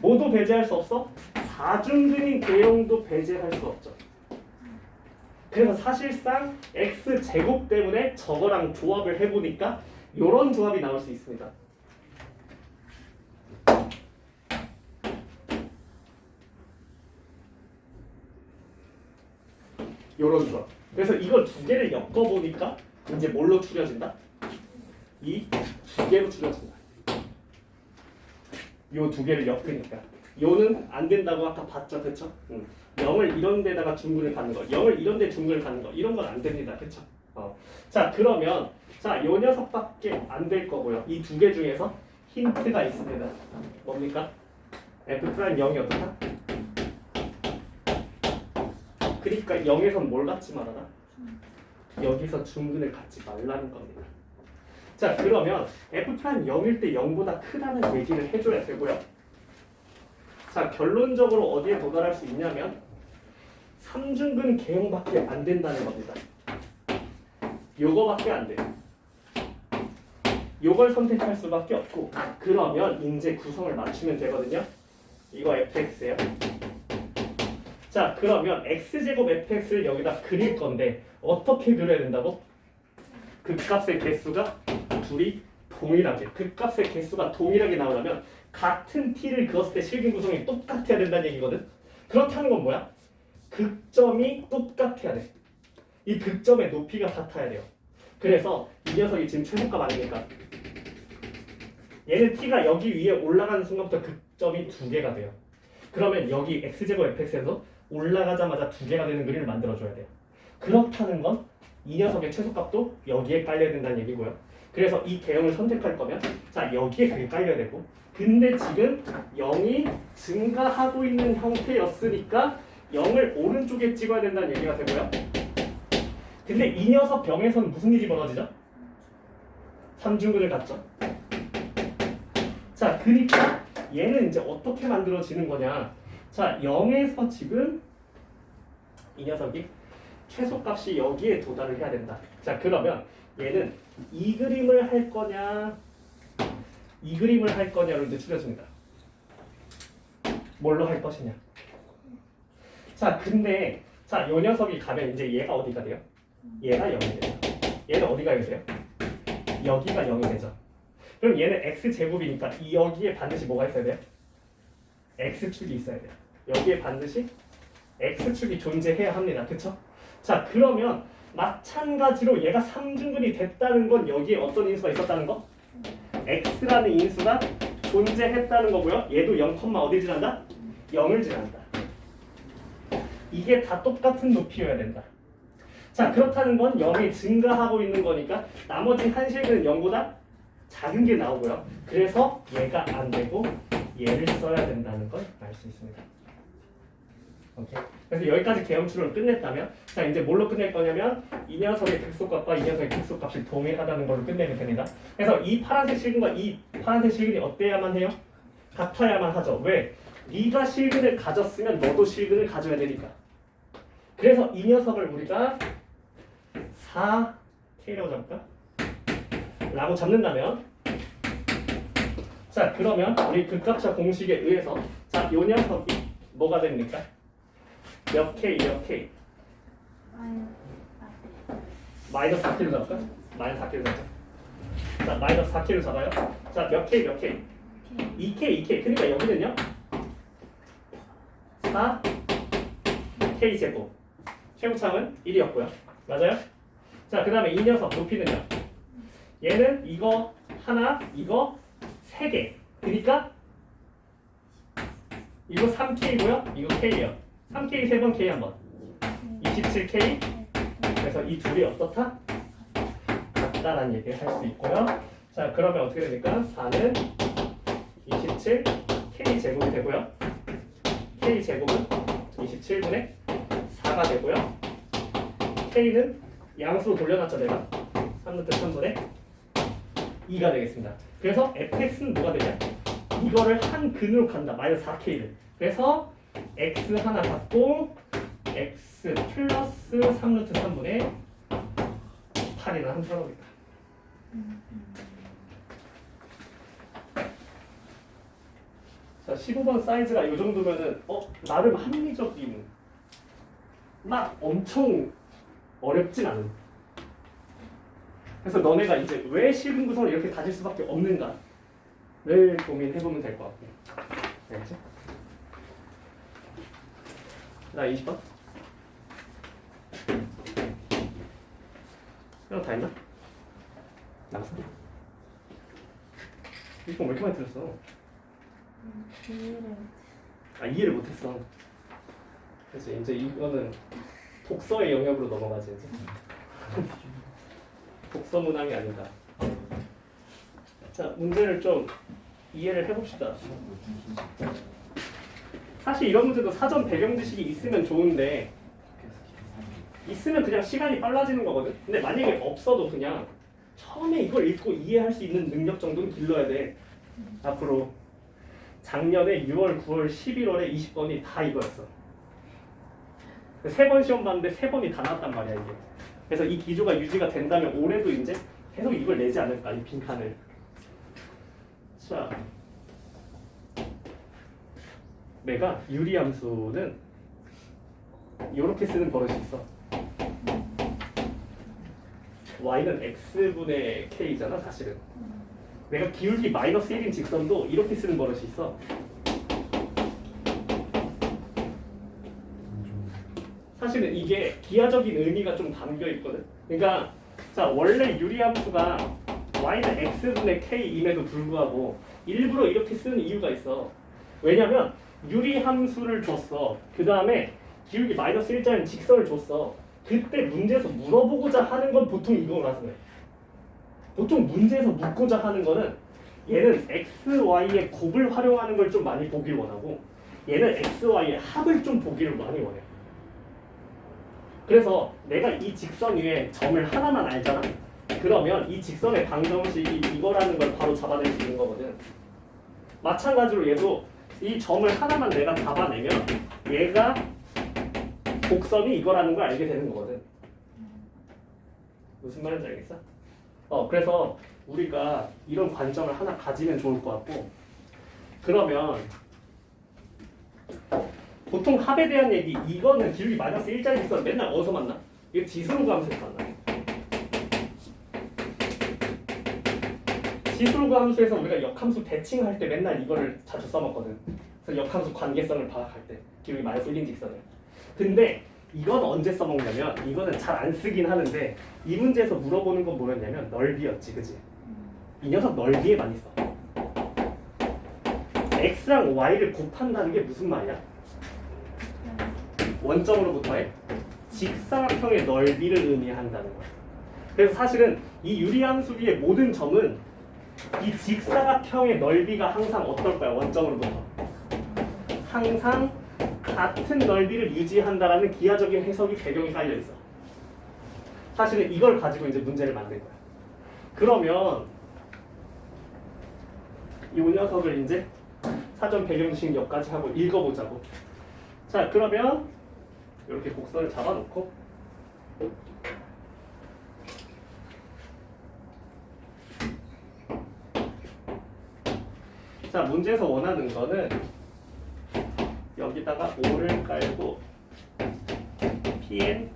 모두 배제할 수 없어? 4중근인 개형도 배제할 수 없죠. 그래서 사실상 x제곱 때문에 저거랑 조합을 해보니까 이런 조합이 나올 수 있습니다. 요런 조합. 그래서 이걸 2개를 엮어보니까 이제 뭘로 추려진다? 이 2개로 추려진다. 요 2개를 엮으니까. 요는 안 된다고 아까 봤죠, 그쵸? 0을 이런 데다가 중근을 갖는 거, 0을 이런 데 중근을 갖는 거, 이런 건 안 됩니다, 그쵸? 자, 그러면 자, 요 녀석밖에 안 될 거고요. 이 2개 중에서 힌트가 있습니다. 뭡니까? F'0이 어떻다? 그러니까 0에선 뭘 갖지 말아라? 여기서 중근을 갖지 말라는 겁니다. 자, 그러면 F'0일 때 0보다 크다는 얘기를 해줘야 되고요. 자, 결론적으로 어디에 도달할 수 있냐면 3중근 개형밖에 안 된다는 겁니다. 요거밖에 안 돼요. 요걸 선택할 수밖에 없고, 그러면 이제 구성을 맞추면 되거든요. 이거 fx예요. 자, 그러면 x제곱 fx를 여기다 그릴 건데 어떻게 그려야 된다고? 극값의 개수가 둘이 동일하게, 극값의 개수가 동일하게 나오려면 같은 t를 그었을 때 실근 구성이 똑같아야 된다는 얘기거든. 그렇다는 건 뭐야? 극점이 똑같아야 돼. 이 극점의 높이가 같아야 돼요. 그래서 이 녀석이 지금 최소값 아닙니까? 얘는 t가 여기 위에 올라가는 순간부터 극점이 2개가 돼요. 그러면 여기 x제곱 fx에서 올라가자마자 2개가 되는 그림을 만들어줘야 돼요. 그렇다는 건 이 녀석의 최소값도 여기에 깔려야 된다는 얘기고요. 그래서 이 개형을 선택할 거면 자, 여기에 그게 깔려야 되고, 근데 지금 0이 증가하고 있는 형태였으니까 0을 오른쪽에 찍어야 된다는 얘기가 되고요. 근데 이 녀석 병에서는 무슨 일이 벌어지죠? 3중근을 갖죠. 자, 그러니까 얘는 이제 어떻게 만들어지는 거냐? 자, 0에서 지금 이 녀석이 최소값이 여기에 도달을 해야 된다. 자, 그러면 얘는 이 그림을 할 거냐, 이 그림을 할 거냐로 이제 추려집니다. 뭘로 할 것이냐. 자, 근데 자, 요 녀석이 가면 이제 얘가 어디가 돼요? 얘가 0이 되죠. 얘는 어디가 0이 돼요? 여기가 0이 되죠. 그럼 얘는 x제곱이니까 이 여기에 반드시 뭐가 있어야 돼요? x축이 있어야 돼요. 여기에 반드시 x축이 존재해야 합니다. 그쵸? 자 그러면 마찬가지로 얘가 3중근이 됐다는 건 여기에 어떤 인수가 있었다는 거? x라는 인수가 존재했다는 거고요. 얘도 0, 어디 지난다? 0을 지난다. 이게 다 똑같은 높이여야 된다. 자 그렇다는 건 0이 증가하고 있는 거니까 나머지 한 실근은 0보다 작은 게 나오고요. 그래서 얘가 안 되고 얘를 써야 된다는 걸 알 수 있습니다. 오케이. 그래서 여기까지 계엄추론을 끝냈다면 자 이제 뭘로 끝낼 거냐면 이 녀석의 극소값과 이 녀석의 극소값이 동일하다는 걸로 끝내면 됩니다. 그래서 이 파란색 실근과 이 파란색 실근이 어때야만 해요? 같아야만 하죠. 왜? 네가 실근을 가졌으면 너도 실근을 가져야 되니까. 그래서 이 녀석을 우리가 4K라고 잡을까? 라고 잡는다면 자 그러면 우리 극값차 공식에 의해서 자 요 녀석이 뭐가 됩니까? 몇 K, 몇 K? 마이너스 4K로 잡을까? 마이너스 4K로 잡자. 자 마이너스 4K로 잡아요. 자 몇 K, 몇 K? 2K, 2K. 그러니까 여기는요 4K 제곱. 최고창은 1이었고요. 맞아요? 자 그 다음에 이 녀석 높이는요 얘는 이거 하나, 이거 3개. 그러니까 이거 3K고요. 이거 K예요. 3K 3번 K 한번. 27K. 그래서 이 둘이 어떻다? 같다라는 얘기를 할 수 있고요. 자 그러면 어떻게 됩니까? 4는 27 K 제곱이 되고요. K 제곱은 27분의 4가 되고요. K는 양수로 돌려놨죠 내가. 3루트 3분의 2가 되겠습니다. 그래서 fx는 뭐가 되냐? 이거를 한 근으로 간다. 마이너스 4k를. 그래서 x 하나 갖고 x 플러스 3루트 3분의 8이나 한 풀어보겠다. 자 15번 사이즈가 이 정도면은 나름 합리적인 막 엄청 어렵진 않은. 그래서 너네가 이제 왜 실근 구성을 이렇게 가질 수밖에 없는가를 고민해보면 될 것 같고. 알겠지? 나 20번. 이거 다 했나? 남았어? 20번 왜 이렇게 많이 틀렸어? 이해를 못했어. 그래서 이제 이거는 독서의 영역으로 넘어가지 이제. 독서 문항이 아니다. 자 문제를 좀 이해를 해봅시다. 사실 이런 문제도 사전 배경 지식이 있으면 좋은데 있으면 그냥 시간이 빨라지는 거거든. 근데 만약에 없어도 그냥 처음에 이걸 읽고 이해할 수 있는 능력 정도는 길러야 돼. 앞으로 작년에 6월, 9월, 11월에 20번이 다 이거였어. 3번 시험 봤는데 3번이 다 나왔단 말이야 이게. 그래서 이 기조가 유지가 된다면 올해도 이제 계속 이걸 내지 않을까, 이 빈칸을. 자, 내가 유리함수는 이렇게 쓰는 버릇이 있어. y는 x분의 k잖아 사실은. 내가 기울기 마이너스 1인 직선도 이렇게 쓰는 버릇이 있어. 사실은 이게 기하적인 의미가 좀 담겨 있거든. 그러니까 자 원래 유리함수가 y는 x분의 k임에도 불구하고 일부러 이렇게 쓰는 이유가 있어. 왜냐면 유리함수를 줬어. 그 다음에 기울기 마이너스 1자인 직선을 줬어. 그때 문제에서 물어보고자 하는 건 보통 이거라서 그래. 보통 문제에서 묻고자 하는 거는 얘는 x, y의 곱을 활용하는 걸 좀 많이 보길 원하고 얘는 x, y의 합을 좀 보기를 많이 원해. 그래서 내가 이 직선 위에 점을 하나만 알잖아? 그러면 이 직선의 방정식이 이거라는 걸 바로 잡아낼 수 있는 거거든. 마찬가지로 얘도 이 점을 하나만 내가 잡아내면 얘가 곡선이 이거라는 걸 알게 되는 거거든. 무슨 말인지 알겠어? 그래서 우리가 이런 관점을 하나 가지면 좋을 것 같고, 그러면 보통 합에 대한 얘기, 이거는 기울기 마이너스 1자리 직선 맨날 어디서 만나? 이거 지수로 가면서 만나. 기술구 함수에서 우리가 역함수 대칭할 때 맨날 이거를 자주 써먹거든. 그래서 역함수 관계성을 파악할 때 기울기 마이너스 1인 직선을. 근데 이건 언제 써먹냐면 이거는 잘 안 쓰긴 하는데 이 문제에서 물어보는 건 뭐였냐면 넓이였지, 그지? 이 녀석 넓이에 많이 써. x랑 y를 곱한다는 게 무슨 말이야? 원점으로부터의 직사각형의 넓이를 의미한다는 거야. 그래서 사실은 이 유리함수비의 모든 점은 이 직사각형의 넓이가 항상 어떨 거야? 원점으로부터 항상 같은 넓이를 유지한다라는 기하적인 해석이 배경에 깔려 있어. 사실은 이걸 가지고 이제 문제를 만든 거야. 그러면 이 녀석을 이제 사전 배경식 역까지 하고 읽어보자고. 자, 그러면 이렇게 곡선을 잡아놓고 자, 문제에서 원하는 거는 여기다가 5를 깔고 Pn,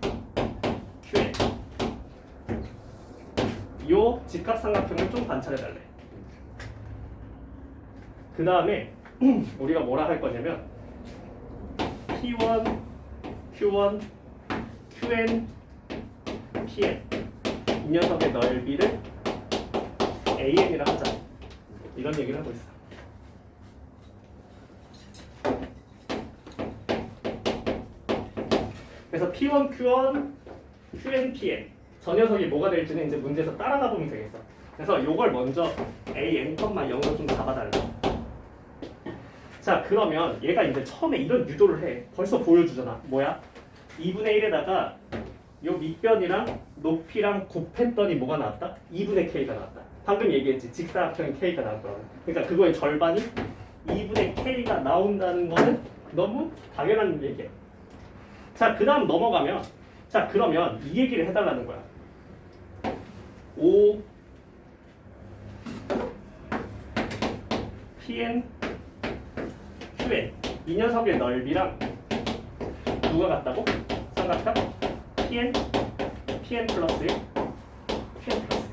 Qn 요 직각삼각형을 좀 관찰해달래. 그 다음에 우리가 뭐라 할 거냐면 P1, Q1, Qn, Pn 이 녀석의 넓이를 AN이라 하자. 이런 얘기를 하고 있어. 그래서 P1, Q1, Qn, Pn 저 녀석이 뭐가 될지는 이제 문제에서 따라가 보면 되겠어. 그래서 요걸 먼저 AN, 0로 좀 잡아달라. 자, 그러면 얘가 이제 처음에 이런 유도를 해. 벌써 보여주잖아. 뭐야? 2분의 1에다가 요 밑변이랑 높이랑 곱했더니 뭐가 나왔다? 2분의 K가 나왔다. 방금 얘기했지. 직사각형 K가 나올 거라고. 그러니까 그거의 절반이 2분의 K가 나온다는 거는 너무 당연한 얘기야. 자, 그 다음 넘어가면 자, 그러면 이 얘기를 해달라는 거야. 5 Pn Qn 이 녀석의 넓이랑 누가 같다고? 삼각형 Pn 플러스 1 Qn 플러스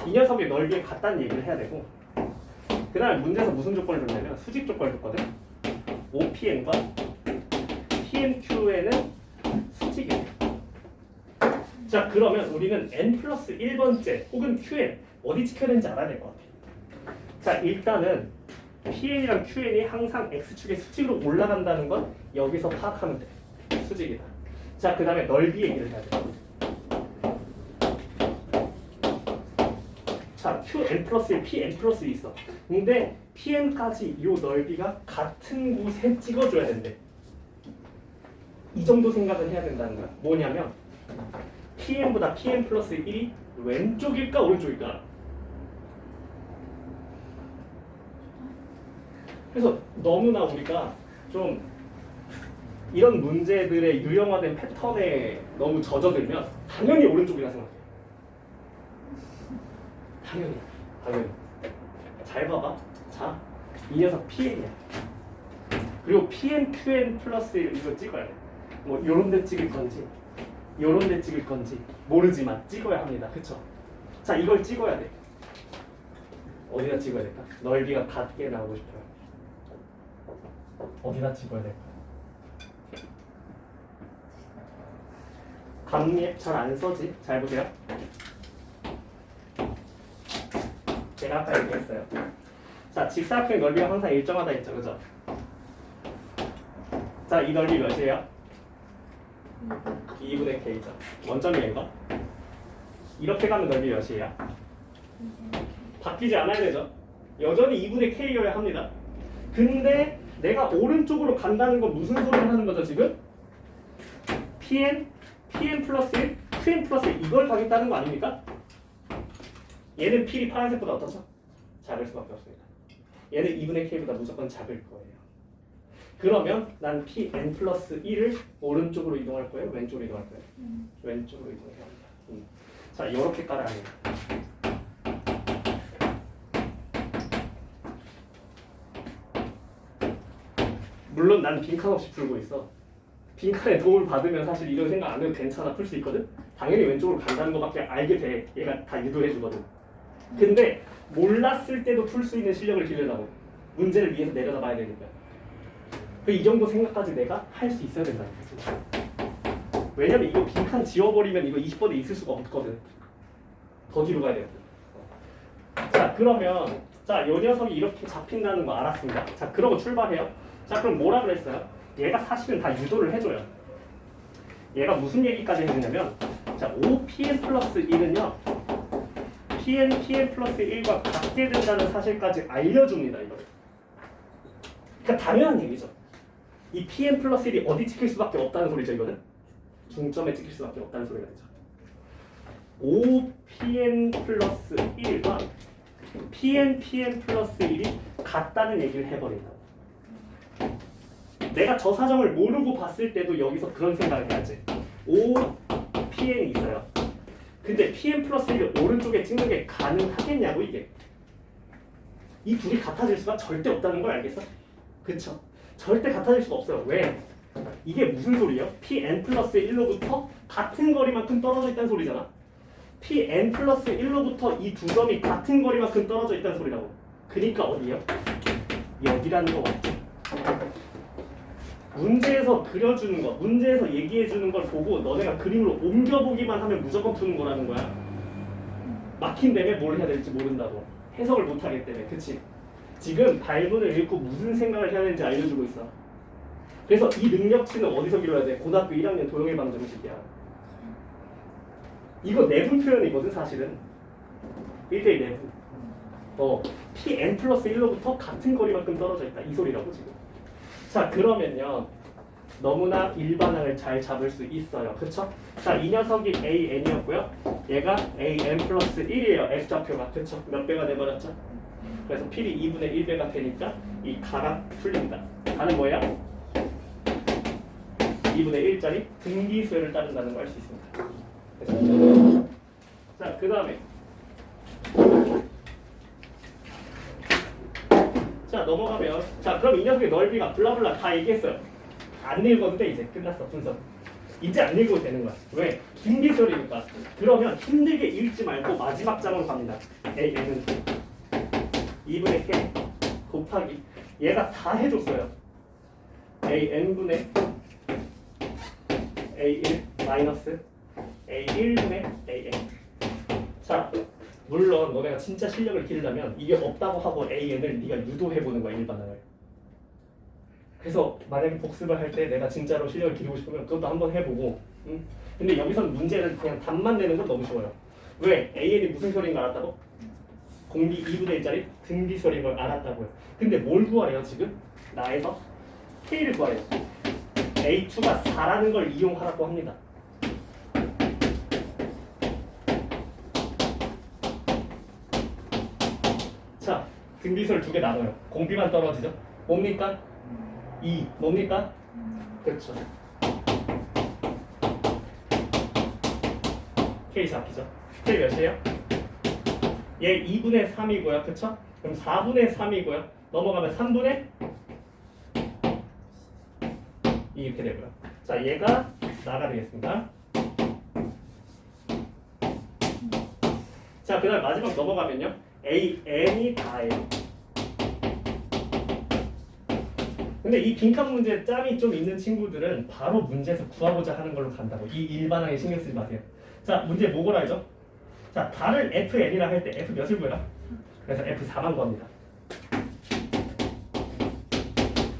1 이 녀석의 넓이에 같다는 얘기를 해야 되고 그 다음에 문제에서 무슨 조건을 줬냐면 수직 조건을 줬거든. 5PN과 PNQN은 수직이에요. 자, 그러면 우리는 N 플러스 1번째 혹은 QN 어디 지켜야 되는지 알아야 될 것 같아. 자, 일단은 PN이랑 QN이 항상 X축의 수직으로 올라간다는 건 여기서 파악하면 돼. 수직이다. 자, 그 다음에 넓이 얘기를 해야 돼. 자, QN 플러스 1, PN 플러스 2 있어. 근데 PN까지 이 넓이가 같은 곳에 찍어줘야 된대. 이 정도 생각은 해야 된다는 거야. 뭐냐면 PN보다 PN 플러스 1이 왼쪽일까 오른쪽일까? 그래서 너무나 우리가 좀 이런 문제들의 유형화된 패턴에 너무 젖어들면 당연히 오른쪽이라 생각해. 당연히. 잘 봐봐. 자, 이 녀석 PN이야. 그리고 PN, QN 플러스 1 이거 찍어야 돼. 뭐 요런 데 찍을 건지 요런 데 찍을 건지 모르지만 찍어야 합니다. 그쵸? 자, 이걸 찍어야 돼. 어디다 찍어야 될까? 넓이가 같게 나오고 싶어요. 어디다 찍어야 될까? 감립 잘 안 써지? 잘 보세요. 제가 아까 얘기했어요. 자, 직사각형의 넓이가 항상 일정하다 했죠, 그죠? 자, 이 넓이 몇이에요? 2분의 K죠. 원점이에요, 이거? 이렇게 가면 넓이 몇이에요? 바뀌지 않아야 되죠? 여전히 2분의 K여야 합니다. 근데 내가 오른쪽으로 간다는 건 무슨 소리를 하는 거죠, 지금? PN 플러스 1, QN 플러스 1 이걸 가겠다는 거 아닙니까? 얘는 P이 파란색보다 어떠죠? 작을 수밖에 없습니다. 얘는 2분의 K보다 무조건 작을 거예요. 그러면 난 Pn 플러스 1을 오른쪽으로 이동할 거예요? 왼쪽으로 이동할 거예요? 왼쪽으로 이동해야 합니다. 자, 이렇게 깔아야 합니다. 물론 난 빈칸 없이 풀고 있어. 빈칸에 도움을 받으면 사실 이런 생각 안 해도 괜찮아. 풀 수 있거든? 당연히 왼쪽으로 간다는 것밖에 알게 돼. 얘가 다 유도해 주거든. 근데 몰랐을 때도 풀 수 있는 실력을 기르려고 문제를 위에서 내려다 봐야 되니까. 이 정도 생각까지 내가 할 수 있어야 된다는 거지. 왜냐면 이거 빈칸 지워버리면 이거 20번에 있을 수가 없거든. 더 뒤로 가야 돼요. 자 그러면 자 요 녀석이 이렇게 잡힌다는 거 알았습니다. 자 그러고 출발해요. 자 그럼 뭐라 그랬어요? 얘가 사실은 다 유도를 해줘요. 얘가 무슨 얘기까지 해주냐면 자 5pn 플러스 1은요 pn 플러스 1과 같게 된다는 사실까지 알려줍니다. 이거. 그러니까 당연한 얘기죠. 이 pn 플러스 1이 어디 찍힐 수밖에 없다는 소리죠. 이거는 중점에 찍힐 수밖에 없다는 소리가 되죠. 5pn 플러스 1과 pn 플러스 1이 같다는 얘기를 해버린다. 내가 저 사정을 모르고 봤을 때도 여기서 그런 생각을 해야지. 5pn이 있어요. 근데 pn 플러스 1을 오른쪽에 찍는 게 가능하겠냐고 이게. 이 둘이 같아질 수가 절대 없다는 걸 알겠어? 그쵸? 절대 같아질 수가 없어요. 왜? 이게 무슨 소리예요? pn 플러스 1로부터 같은 거리만큼 떨어져 있다는 소리잖아. pn 플러스 1로부터 이 두 점이 같은 거리만큼 떨어져 있다는 소리라고. 그러니까 어디요? 여기라는 거 맞죠? 문제에서 그려주는 거, 문제에서 얘기해주는 걸 보고 너네가 그림으로 옮겨보기만 하면 무조건 푸는 거라는 거야. 막힌 다음에 뭘 해야 될지 모른다고. 해석을 못하기 때문에. 그치? 지금 발문을 읽고 무슨 생각을 해야 되는지 알려주고 있어. 그래서 이 능력치는 어디서 기록해야 돼? 고등학교 1학년 도형의 방정식이야. 이거 내분 표현이거든 사실은. 1대1 내분. pn 플러스 1로부터 같은 거리만큼 떨어져 있다. 이 소리라고 지금. 자 그러면요. 너무나 일반항을 잘 잡을 수 있어요. 그쵸? 자 이 녀석이 an이었고요. 얘가 an 플러스 1이에요. x좌표가. 그쵸? 몇 배가 돼버렸죠? 그래서 필이 2분의 1배가 되니까 이 가가 풀린다. 가는 뭐야? 2분의 1짜리 등비수열을 따른다는 걸 알 수 있습니다. 그래서 자, 그 다음에 자 넘어가면 자 그럼 이 녀석의 넓이가 블라블라 다 얘기했어요. 안 읽어도 돼. 이제 끝났어. 분석. 이제 안 읽어도 되는 거야. 왜? 등비수열이니까. 그러면 힘들게 읽지 말고 마지막 장으로 갑니다. an은 2분의 k 곱하기 얘가 다 해줬어요. an분의 a1 마이너스 a1분의 an. 자 물론 너네가 진짜 실력을 기르려면 이게 없다고 하고 an을 네가 유도해보는 거야. 일반항을. 그래서 만약에 복습을 할 때 내가 진짜로 실력을 기르고 싶으면 그것도 한번 해보고. 근데 여기서는 문제는 그냥 답만 내는 건 너무 쉬워요. 왜? an이 무슨 소리인 거 알았다고? 공비 2분의 1짜리 등비수열인 걸 알았다고요. 근데 뭘 구하래요 지금? 나에서 k를 구하래요. a2가 4라는 걸 이용하라고 합니다. 자, 등비수열 두 개 나눠요. 공비만 떨어지죠? 뭡니까? 2. 뭡니까? 그렇죠. k 잡히죠? k 몇이에요? 얘 2분의 3이고요. 그쵸? 그럼 4분의 3이고요. 넘어가면 3분의 2 이렇게 되고요. 자, 얘가 나가 되겠습니다. 자, 그 다음 마지막 넘어가면요. an이 다예요. 근데 이 빈칸 문제 짬이 좀 있는 친구들은 바로 문제에서 구하고자 하는 걸로 간다고. 이 일반항에 신경 쓰지 마세요. 자, 문제 뭐고라 하죠? 자, 달을 fn이라 할 때 f 몇을 구해라? 그래서 f4만 구합니다.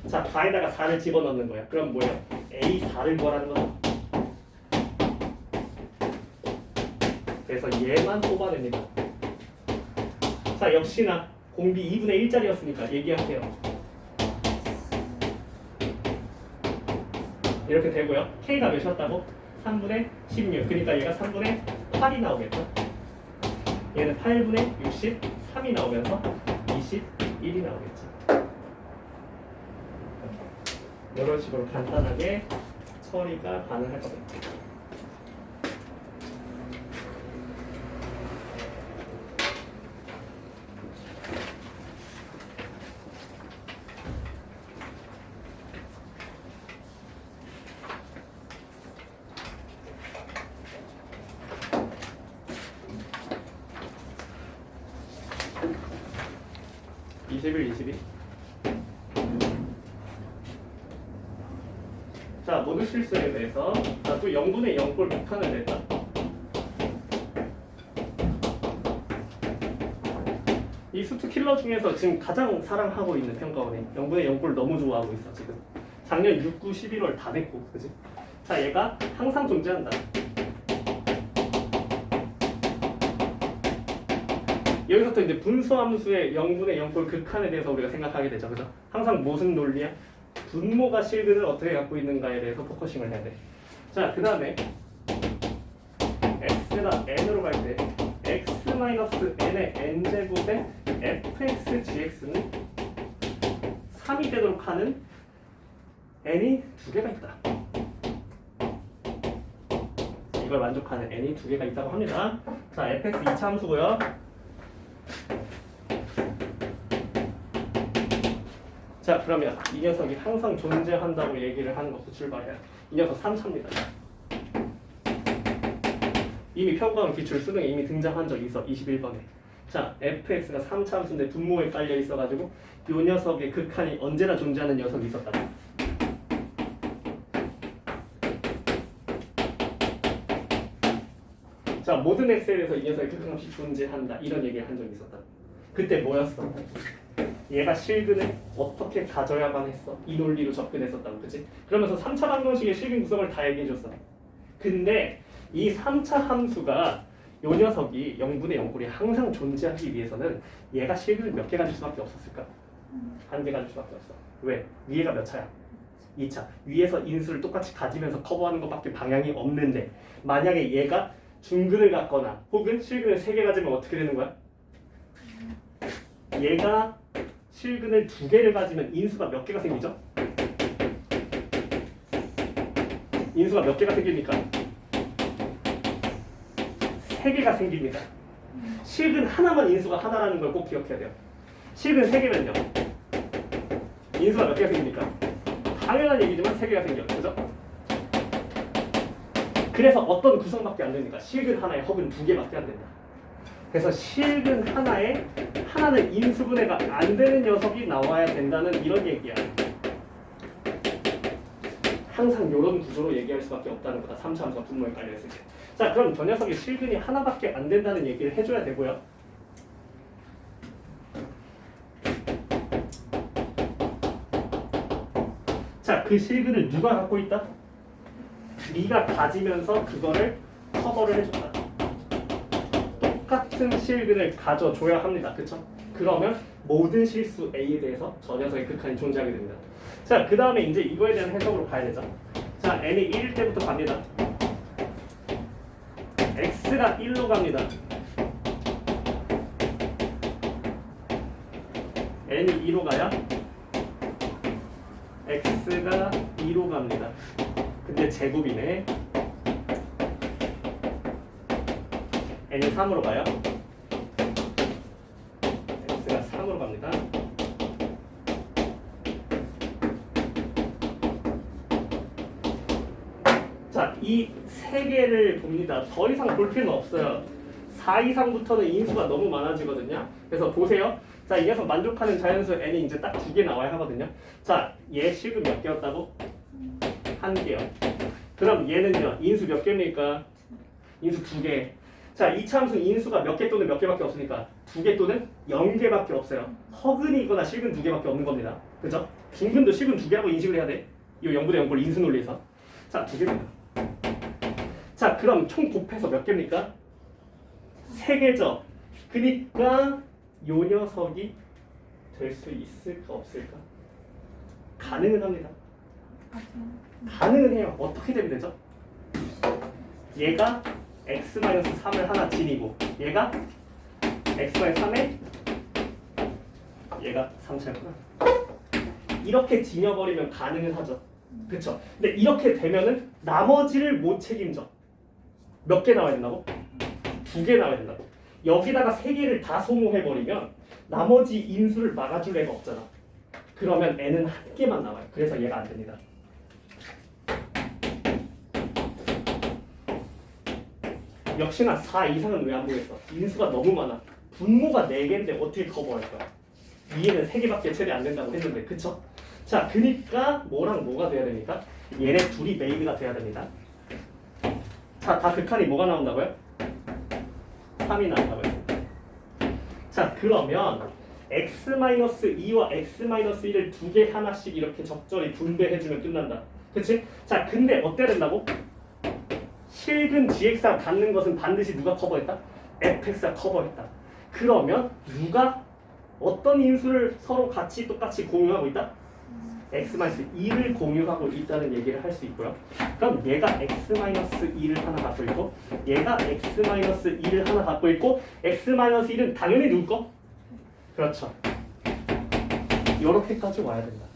자, 다에다가 4를 집어넣는 거야. 그럼 뭐예요? a4를 구하라는 거죠. 그래서 얘만 뽑아냅니다. 자, 역시나 공비 2분의 1짜리였으니까 얘기할게요. 이렇게 되고요. k가 몇이었다고? 3분의 16. 그러니까 얘가 3분의 8이 나오겠죠. 얘는 8분의 63이 나오면서 21이 나오겠죠. 이런 식으로 간단하게 처리가 가능할 겁니다. 21, 22. 자, 모두 실수에 대해서 자, 또 0분의 0꼴 극한을 냈다. 이 수트 킬러 중에서 지금 가장 사랑하고 있는 평가원이 0분의 0꼴 너무 좋아하고 있어 지금. 작년 6, 9, 11월 다 냈고, 그지? 자, 얘가 항상 존재한다. 여기서부터 이제 분수함수의 0분의 0꼴 극한에 대해서 우리가 생각하게 되죠, 그죠? 항상 무슨 논리야? 분모가 실근을 어떻게 갖고 있는가에 대해서 포커싱을 해야 돼. 자, 그 다음에 x가 n으로 갈 때 x-n의 n제곱에 fx gx는 3이 되도록 하는 n이 두 개가 있다. 이걸 만족하는 n이 두 개가 있다고 합니다. 자, fx 2차 함수고요. 자, 그러면 이 녀석이 항상 존재한다고 얘기를 하는 것부터 출발해요. 이 녀석 3차입니다. 이미 평가원 기출 수능에 이미 등장한 적이 있어. 21번에. 자, fx가 3차 함수인데 분모에 깔려 있어가지고 이 녀석의 극한이 언제나 존재하는 녀석이 있었다. 자, 모든 x에 대해서 이 녀석의 극한값이 존재한다. 이런 얘기를 한 적이 있었다. 그때 뭐였어? 얘가 실근을 어떻게 가져야만 했어? 이 논리로 접근했었다고, 그치? 그러면서 3차 방정식의 실근 구성을 다 얘기해줬어. 근데 이 3차 함수가 요 녀석이 0분의 0꼴이 항상 존재하기 위해서는 얘가 실근을 몇 개 가질 수밖에 없었을까? 한 개 가질 수밖에 없어. 왜? 위에가 몇 차야? 2차. 위에서 인수를 똑같이 가지면서 커버하는 것밖에 방향이 없는데 만약에 얘가 중근을 갖거나 혹은 실근을 3개 가지면 어떻게 되는 거야? 얘가 실근을 2개를 가지면 인수가 몇 개가 생기죠? 인수가 몇 개가 생깁니까? 3개가 생깁니다. 실근 하나만 인수가 하나라는 걸 꼭 기억해야 돼요. 실근 3개면요. 인수가 몇 개가 생깁니까? 당연한 얘기지만 3개가 생겨요. 그죠? 그래서 어떤 구성밖에 안 됩니까? 실근 하나에 허근 2개밖에 안 된다. 그래서 실근 하나에 하나는 인수분해가 안 되는 녀석이 나와야 된다는 이런 얘기야. 항상 이런 구조로 얘기할 수밖에 없다는 거다. 3차 함수가 분모에 깔려있을 때. 자, 그럼 저 녀석이 실근이 하나밖에 안 된다는 얘기를 해줘야 되고요. 자, 그 실근을 누가 갖고 있다? 네가 가지면서 그거를 커버를 해준다. 똑같은 실근을 가져줘야 합니다. 그쵸? 그러면 모든 실수 A에 대해서 저 녀석의 극한이 존재하게 됩니다. 자, 그 다음에 이제 이거에 대한 해석으로 가야 되죠. 자, n이 1일 때부터 갑니다. x가 1로 갑니다. n이 2로 가야 x가 2로 갑니다. 근데 제곱이네. n이 3으로 가요. x가 3으로 갑니다. 자, 이 세 개를 봅니다. 더 이상 볼 필요는 없어요. 4 이상부터는 인수가 너무 많아지거든요. 그래서 보세요. 자, 이 녀석 만족하는 자연수 n이 이제 딱 2개 나와야 하거든요. 자, 얘 실근 몇 개였다고? 1개요. 그럼 얘는요, 인수 몇 개입니까? 인수 2개. 자, 2차 함수는 인수가 몇 개 또는 몇 개밖에 없으니까 2개 또는 0개밖에 없어요. 허근이거나 실근 2개밖에 없는 겁니다. 그죠? 중근도 실근 2개라고 인식을 해야 돼. 이 0분의 0꼴 인수 논리에서. 자, 2개입니다. 자, 그럼 총 곱해서 몇 개입니까? 3개죠. 그러니까 요 녀석이 될 수 있을까 없을까? 가능은 합니다. 가능은 해요. 어떻게 되면 되죠? 얘가 x-3을 하나 지니고 얘가 x-3에 얘가 3차였구나. 이렇게 지녀버리면 가능은 하죠. 그쵸? 근데 이렇게 되면은 나머지를 못 책임져. 몇 개 나와야 된다고? 2개 나와야 된다고. 여기다가 3개를 다 소모해버리면 나머지 인수를 막아줄 애가 없잖아. 그러면 n은 1개만 나와요. 그래서 얘가 안 됩니다. 역시나 4 이상은 왜 안 보겠어? 인수가 너무 많아. 분모가 4개인데 어떻게 커버할 거야? 2에는 3개밖에 최대 안 된다고 했는데 그쵸? 자 그니까 뭐랑 뭐가 돼야 됩니까? 얘네 둘이 메이드가 돼야 됩니다. 자 다 극한이 뭐가 나온다고요? 3이 나온다고요. 자 그러면 x-2와 x-1을 두 개 하나씩 이렇게 적절히 분배해주면 끝난다. 그치? 자 근데 어때야 된다고? 실근 gx랑 같는 것은 반드시 누가 커버했다? fx가 커버했다. 그러면 누가 어떤 인수를 서로 같이 똑같이 공유하고 있다? x-2를 공유하고 있다는 얘기를 할 수 있고요. 그럼 얘가 x-2를 하나 갖고 있고 얘가 x-2를 하나 갖고 있고 x-1은 당연히 누구 거? 그렇죠. 이렇게까지 와야 된다.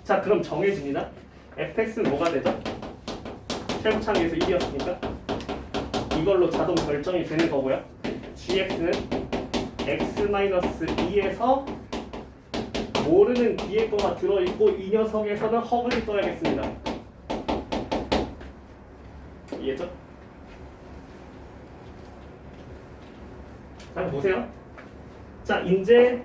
자 그럼 정해집니다. fx는 뭐가 되죠? 최고창에서 1이었으니까 이걸로 자동 결정이 되는 거고요. gx는 x-2에서 모르는 뒤에 거가 들어있고 이 녀석에서는 허브를 써야겠습니다. 이해했죠? 자 보세요. 자 이제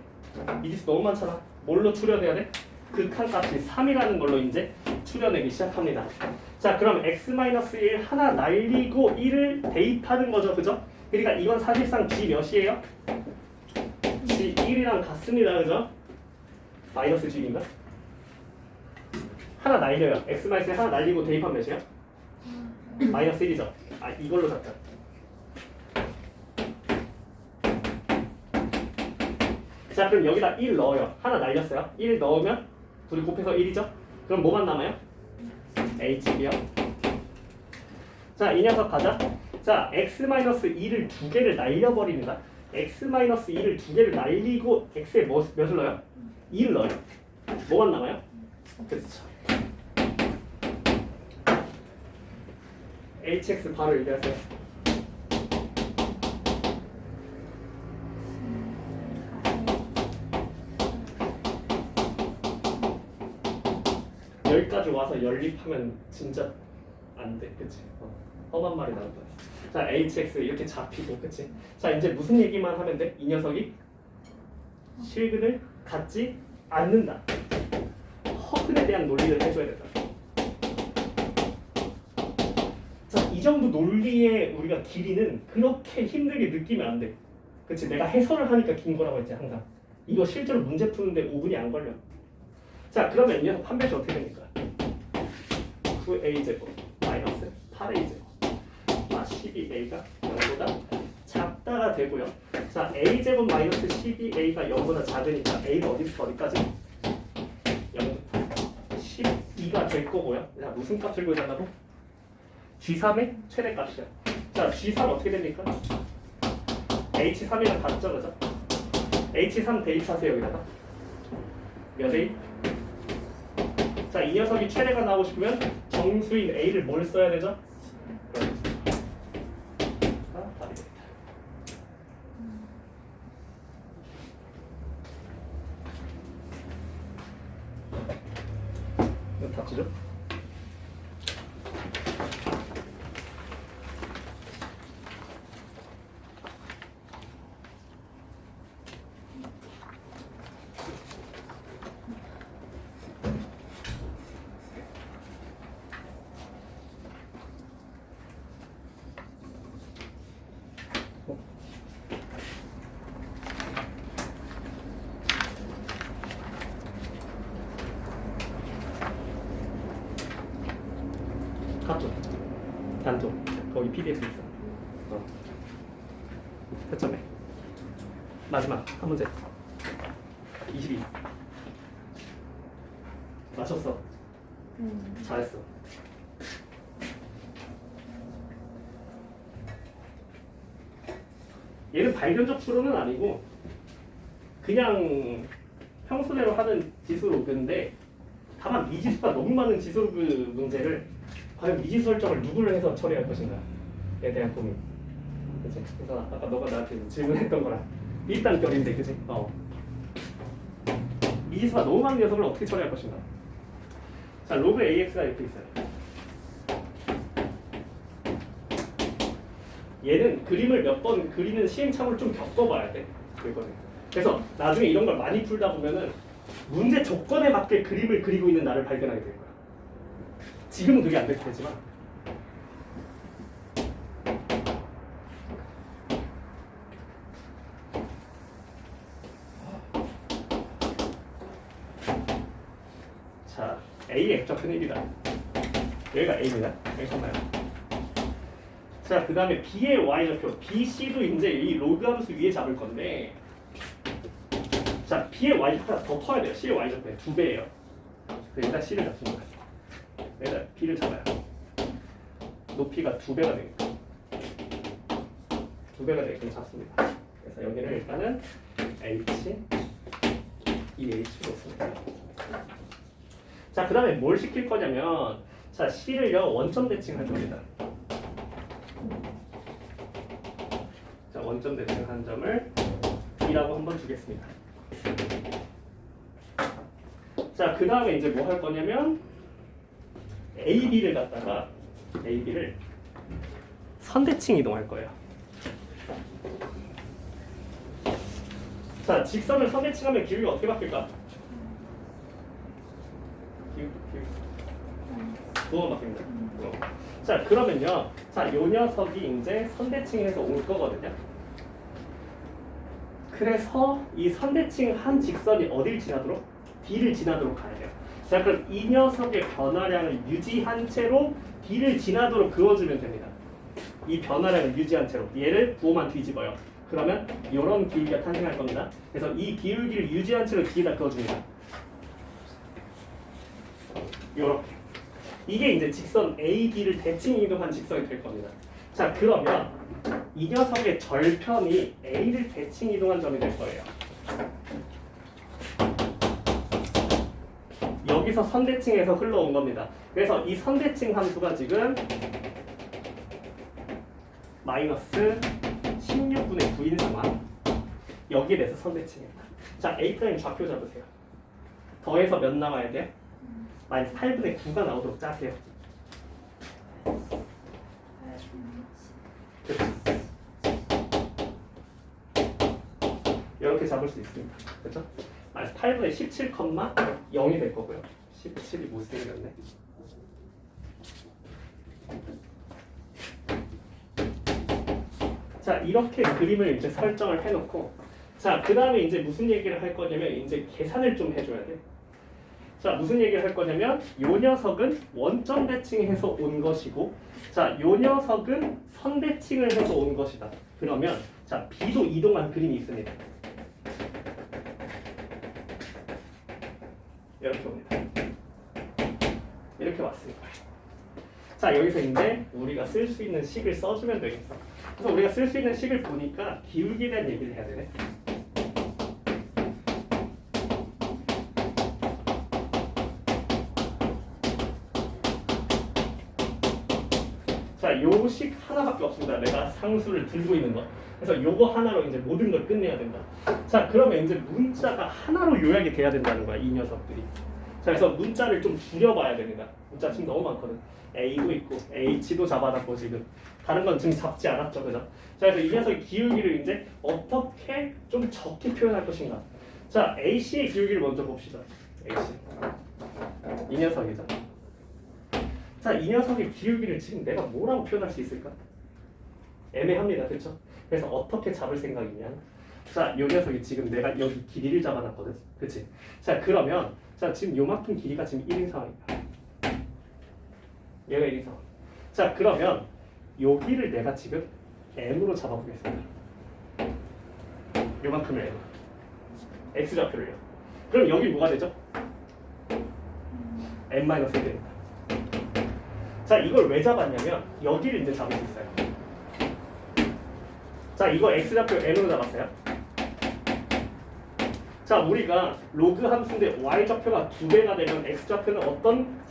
미지수 너무 많잖아. 뭘로 추려내야 돼? 극한값이 3이라는 걸로 이제 추려내기 시작합니다. 자 그럼 x-1 하나 날리고 1을 대입하는 거죠. 그죠? 그러니까 이건 사실상 g 몇이에요? g 1이랑 같습니다. 그죠? 마이너스 g인가? 하나 날려요. x-1 하나 날리고 대입하면 몇이에요? 마이너스 1이죠. 아 이걸로 잡자. 자 그럼 여기다 1 넣어요. 하나 날렸어요. 1 넣으면 둘이 곱해서 1이죠. 그럼 뭐만 남아요? hb요. 자 이 녀석 가자. 자 x-2를 두 개를 날려버립니다. x-2를 두 개를 날리고 x에 몇을 넣어요? 2를 넣어요. 뭐만 남아요? 그렇죠. hx 바로 얘기하세요. 여기까지 와서 연립하면 진짜 안 돼, 그치? 험한 말이 나올 거야. 자, hx 이렇게 잡히고, 그치? 자, 이제 무슨 얘기만 하면 돼? 이 녀석이 실근을 갖지 않는다. 허근에 대한 논리를 해줘야 된다. 자, 이 정도 논리의 우리가 길이는 그렇게 힘들게 느끼면 안 돼. 그치? 내가 해설을 하니까 긴 거라고 했지, 항상. 이거 실제로 문제 푸는데 5분이 안 걸려. 자 그러면 이 녀석 판별식 어떻게 됩니까? 9a제곱 마이너스 8a제곱 12a가 0보다 작다가 되고요. 자 a제곱 마이너스 12a가 0보다 작으니까 a가 어디부터 어디까지? 0부터 12가 될 거고요. 자 무슨 값을 구하자고? g3의 최대값이야. 자 g3 어떻게 됩니까? h3이랑 같죠, 그죠? h3 대입하세요 여기다가 몇 a? 자, 이 녀석이 최대가 나오고 싶으면 정수인 A를 뭘 써야 되죠? 그렇지. 답이 되겠다. 이거 답지죠? 카톡, 단톡, 거기 PDF 있어. 채점해. 마지막 한 문제. 22. 맞췄어. 잘했어. 얘는 발견적 추론은 아니고 그냥 평소대로 하는 지수로그인데 다만 미지수가 너무 많은 지수로그 문제를 과연 미지수 설정을 누구를 해서 처리할 것인가에 대한 고민. 그치? 그래서 아까 너가 나한테 질문했던 거랑 비슷한 결인데, 그치? 미지수가 너무 많은 녀석을 어떻게 처리할 것인가. 자, 로그 AX가 이렇게 있어요. 얘는 그림을 몇 번 그리는 시행착오를 좀 겪어봐야 돼. 그거는. 그래서 나중에 이런 걸 많이 풀다 보면은 문제 조건에 맞게 그림을 그리고 있는 나를 발견하게 될 거야. 지금은 그게 안 될 테지만. 자, A 액좌표는 1이다. 여기가 A입니다. 여기 잡나요? 자, 그 다음에 B의 Y좌표, BC도 이제 이 로그 함수 위에 잡을 건데, 자, B의 Y좌표가 더 커야 돼요. C의 Y좌표는 2배예요. 일단 C를 잡습니다. 일단 B를 잡아요. 높이가 2배가 되니까 2배가 되게끔 잡습니다. 그래서 여기를 일단은 H, EH로 씁니다. 자, 그 다음에 뭘 시킬 거냐면, 자, C를요 원점 대칭할 겁니다. 자, 원점 대칭한 점을 B라고 한번 주겠습니다. 자, 그 다음에 이제 뭐 할 거냐면 A, B를 갖다가 A, B를 선대칭 이동할 거예요. 자, 직선을 선대칭하면 기울기가 어떻게 바뀔까? 부호가 바뀝니다. 부호. 자, 그러면요. 자, 요 녀석이 이제 선대칭해서 올 거거든요. 그래서 이 선대칭 한 직선이 어딜 지나도록? D를 지나도록 가야 돼요. 자, 그럼 이 녀석의 변화량을 유지한 채로 D를 지나도록 그어주면 됩니다. 이 변화량을 유지한 채로 얘를 부호만 뒤집어요. 그러면 이런 기울기가 탄생할 겁니다. 그래서 이 기울기를 유지한 채로 D에다 그어줍니다. 요렇게. 이게 이제 직선 AD를 대칭 이동한 직선이 될 겁니다. 자, 그러면 이 녀석의 절편이 A를 대칭 이동한 점이 될 거예요. 여기서 선대칭에서 흘러온 겁니다. 그래서 이 선대칭 함수가 지금 마이너스 16분의 9인 상황. 여기에 대해서 선대칭입니다. 자, A' 좌표 잡으세요. 더해서 몇 나와야 돼요? 마이너스 8분의 9가 나오도록 짜세요. 이렇게 잡을 수 있습니다. 그렇죠? 마이너스 8분의 17,0이 될 거고요. 17이 못생겼네. 자, 이렇게 그림을 이제 설정을 해놓고, 자, 그 다음에 이제 무슨 얘기를 할 거냐면 이제 계산을 좀 해줘야 돼. 자, 무슨 얘기를 할 거냐면 요 녀석은 원점 대칭해서 온 것이고, 자, 요 녀석은 선대칭을 해서 온 것이다. 그러면 자, B도 이동한 그림이 있습니다. 이렇게 옵니다. 이렇게 왔습니다. 자, 여기서 이제 우리가 쓸 수 있는 식을 써주면 되겠어. 그래서 우리가 쓸 수 있는 식을 보니까 기울기에 대한 얘기를 해야 되네. 자, 요 식 하나밖에 없습니다. 내가 상수를 들고 있는 거. 그래서 요거 하나로 이제 모든 걸 끝내야 된다. 자, 그러면 이제 문자가 하나로 요약이 돼야 된다는 거야, 이 녀석들이. 자, 그래서 문자를 좀 줄여봐야 됩니다. 문자 지금 너무 많거든. A도 있고 H도 잡아놨고 지금 다른 건 지금 잡지 않았죠, 그죠? 자, 그래서 이 녀석의 기울기를 이제 어떻게 좀 적게 표현할 것인가. 자, AC의 기울기를 먼저 봅시다. AC. 이 녀석이죠. 자, 이 녀석의 기울기를 지금 내가 뭐라고 표현할 수 있을까? 애매합니다, 그렇죠? 그래서 어떻게 잡을 생각이냐? 자, 이 녀석이 지금 내가 여기 길이를 잡아놨거든, 그렇지? 자, 그러면 자, 지금 요만큼 길이가 지금 1인 상황입니다. 얘가 1인 상황. 자, 그러면 여기를 내가 지금 m으로 잡아보겠습니다. 요만큼을 m, x 좌표를요. 그럼 여기 뭐가 되죠? m-1이 됩니다. 자, 이걸 왜 잡았냐면 여기를 이제 잡을 수 있어요. 자, 이거 x좌표 n으로 잡았어요. 자, 우리가 로그 함수인데 y좌표가 2배가 되면 x좌표는 어떤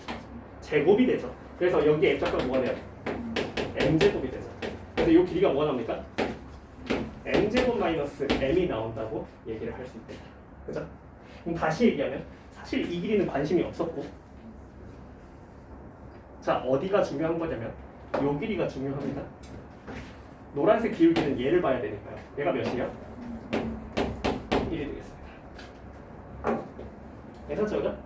제곱이 되죠. 그래서 여기 x좌표가 뭐가 돼요? m제곱이 되죠. 그래서 이 길이가 뭐가 나옵니까? m제곱 마이너스 m이 나온다고 얘기를 할 수 있다. 그죠? 그럼 다시 얘기하면 사실 이 길이는 관심이 없었고, 자, 어디가 중요한 거냐면 요 길이가 중요합니다. 노란색 기울기는 얘를 봐야 되니까요. 얘가 몇이에요? 1이다. 괜찮죠, 그죠?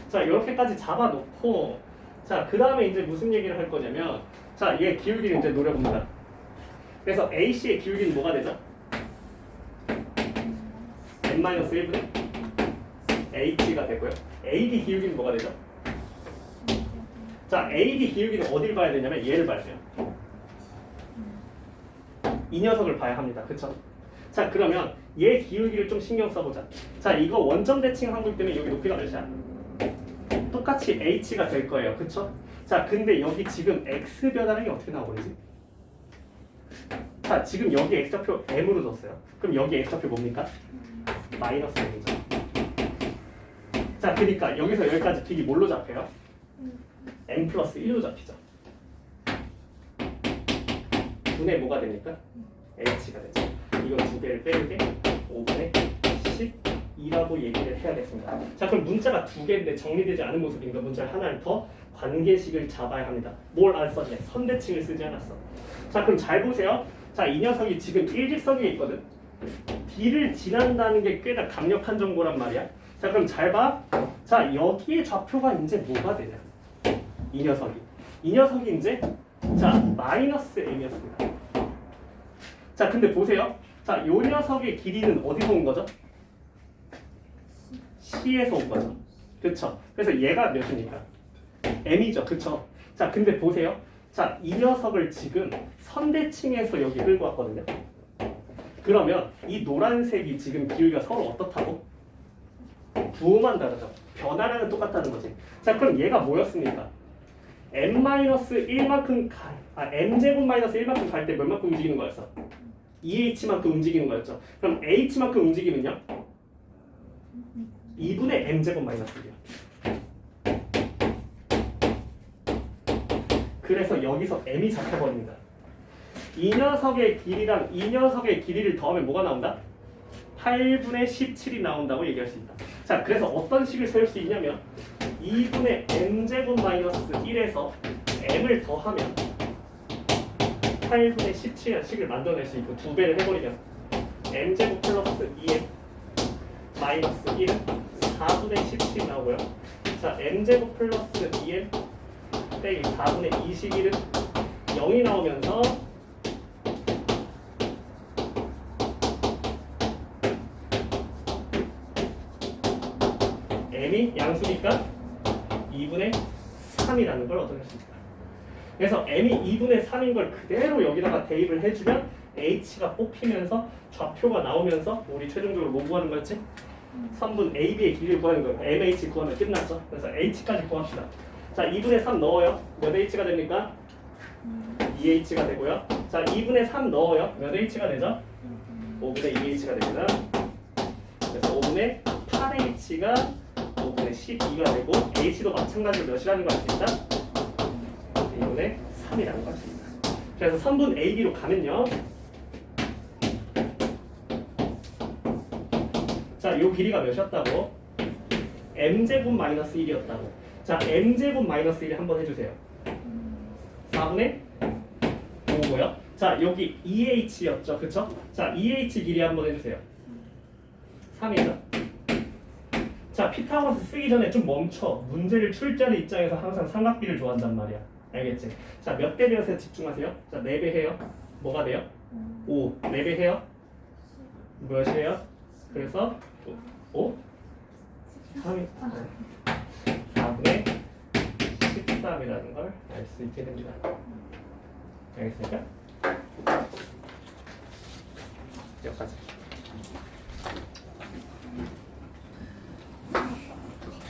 자, 이렇게까지 잡아놓고, 자, 그 다음에 이제 무슨 얘기를 할 거냐면, 자, 얘 기울기를 이제 노려봅니다. 그래서 AC의 기울기는 뭐가 되죠? n-1분의 H가 되고요. AD 기울기는 뭐가 되죠? 자, AD 기울기는 어딜 봐야 되냐면 얘를 봐야 돼요. 이 녀석을 봐야 합니다. 그쵸? 자, 그러면 얘 기울기를 좀 신경 써보자. 자, 이거 원점 대칭한 거기 때문에 여기 높이가 몇이야? 똑같이 H가 될 거예요. 그쵸? 자, 근데 여기 지금 X 변화량이 어떻게 나오는지? 자, 지금 여기 X좌표 M으로 줬어요. 그럼 여기 X좌표 뭡니까? 마이너스 M이죠. 자, 그러니까 여기서 여기까지 길이 뭘로 잡혀요? M 플러스 1로 잡히죠. 분의 뭐가 됩니까? H가 되죠. 이거 두 개를 빼게 5분의 12라고 얘기를 해야겠습니다. 자, 그럼 문자가 두 개인데 정리되지 않은 모습이니까 문자를 하나를 더 관계식을 잡아야 합니다. 뭘 안 썼냐? 선대칭을 쓰지 않았어. 자, 그럼 잘 보세요. 자, 이 녀석이 지금 일직선에 있거든. D를 지난다는 게 꽤나 강력한 정보란 말이야. 자, 그럼 잘 봐. 자, 여기에 좌표가 이제 뭐가 되냐? 이 녀석이 이제 자 마이너스 m이었습니다. 자, 근데 보세요. 자, 요 녀석의 길이는 어디서 온 거죠? C에서 온 거죠. 그쵸? 그래서 얘가 몇입니까? m이죠. 그쵸? 자, 근데 보세요. 자, 이 녀석을 지금 선대칭에서 여기 끌고 왔거든요. 그러면 이 노란색이 지금 기울기가 서로 어떻다고? 부호만 다르죠. 변화량은 똑같다는 거지. 자, 그럼 얘가 뭐였습니까? m-1만큼 m제곱 마이너스 1만큼 갈 때 몇만큼 움직이는 거였어? 2h만큼 움직이는 거였죠. 그럼 h만큼 움직이면요? 2분의 m제곱 마이너스 1이요. 그래서 여기서 m이 잡혀버립니다. 이 녀석의 길이랑 이 녀석의 길이를 더하면 뭐가 나온다? 8분의 17이 나온다고 얘기할 수 있다. 자, 그래서 어떤 식을 세울 수 있냐면 2분의 m제곱 마이너스 1에서 m을 더하면 8분의 17이라는 식을 만들어낼 수 있고 두 배를 해버리면 m제곱 플러스 2m 마이너스 1은 4분의 17이 나오고요. 자, m제곱 플러스 2m 빼기 4분의 21은 0이 나오면서 m이 양수니까 2분의 3이라는 걸 얻어낼 수 있다. 그래서 m이 2분의 3인 걸 그대로 여기다가 대입을 해주면 h가 뽑히면서 좌표가 나오면서 우리 최종적으로 뭐 구하는 거였지? 3분 AB의 길이를 구하는 거예요. MH 구하면 끝났죠. 그래서 h까지 구합시다. 자, 2분의 3 넣어요. 몇 h가 됩니까? 2h가 되고요. 자, 2분의 3 넣어요. 몇 h가 되죠? 5분의 2h가 됩니다. 그래서 5분의 8h가 5분의 12가 되고 h도 마찬가지로 몇이라는 걸 알 수 있다? 2분의 3이라는 걸 알 수 있다. 그래서 3분 AB로 가면요. 자, 요 길이가 몇이었다고? m제곱 마이너스 1이었다고. 자, m제곱 마이너스 1 한번 해주세요. 4분의 5고요. 자, 여기 2h였죠. 그쵸? 자, 2h 길이 한번 해주세요. 3이죠. 자, 피타고라스 쓰기 전에 좀 멈춰. 문제를 출제하는 입장에서 항상 삼각비를 좋아한단 말이야. 알겠지? 자, 몇 대 몇에 집중하세요? 자, 4배 해요. 뭐가 돼요? 5. 4배 해요? 몇이에요? 그래서 5? 3이 4분의 13이라는 걸 알 수 있게 됩니다. 알겠습니까? 여기까지.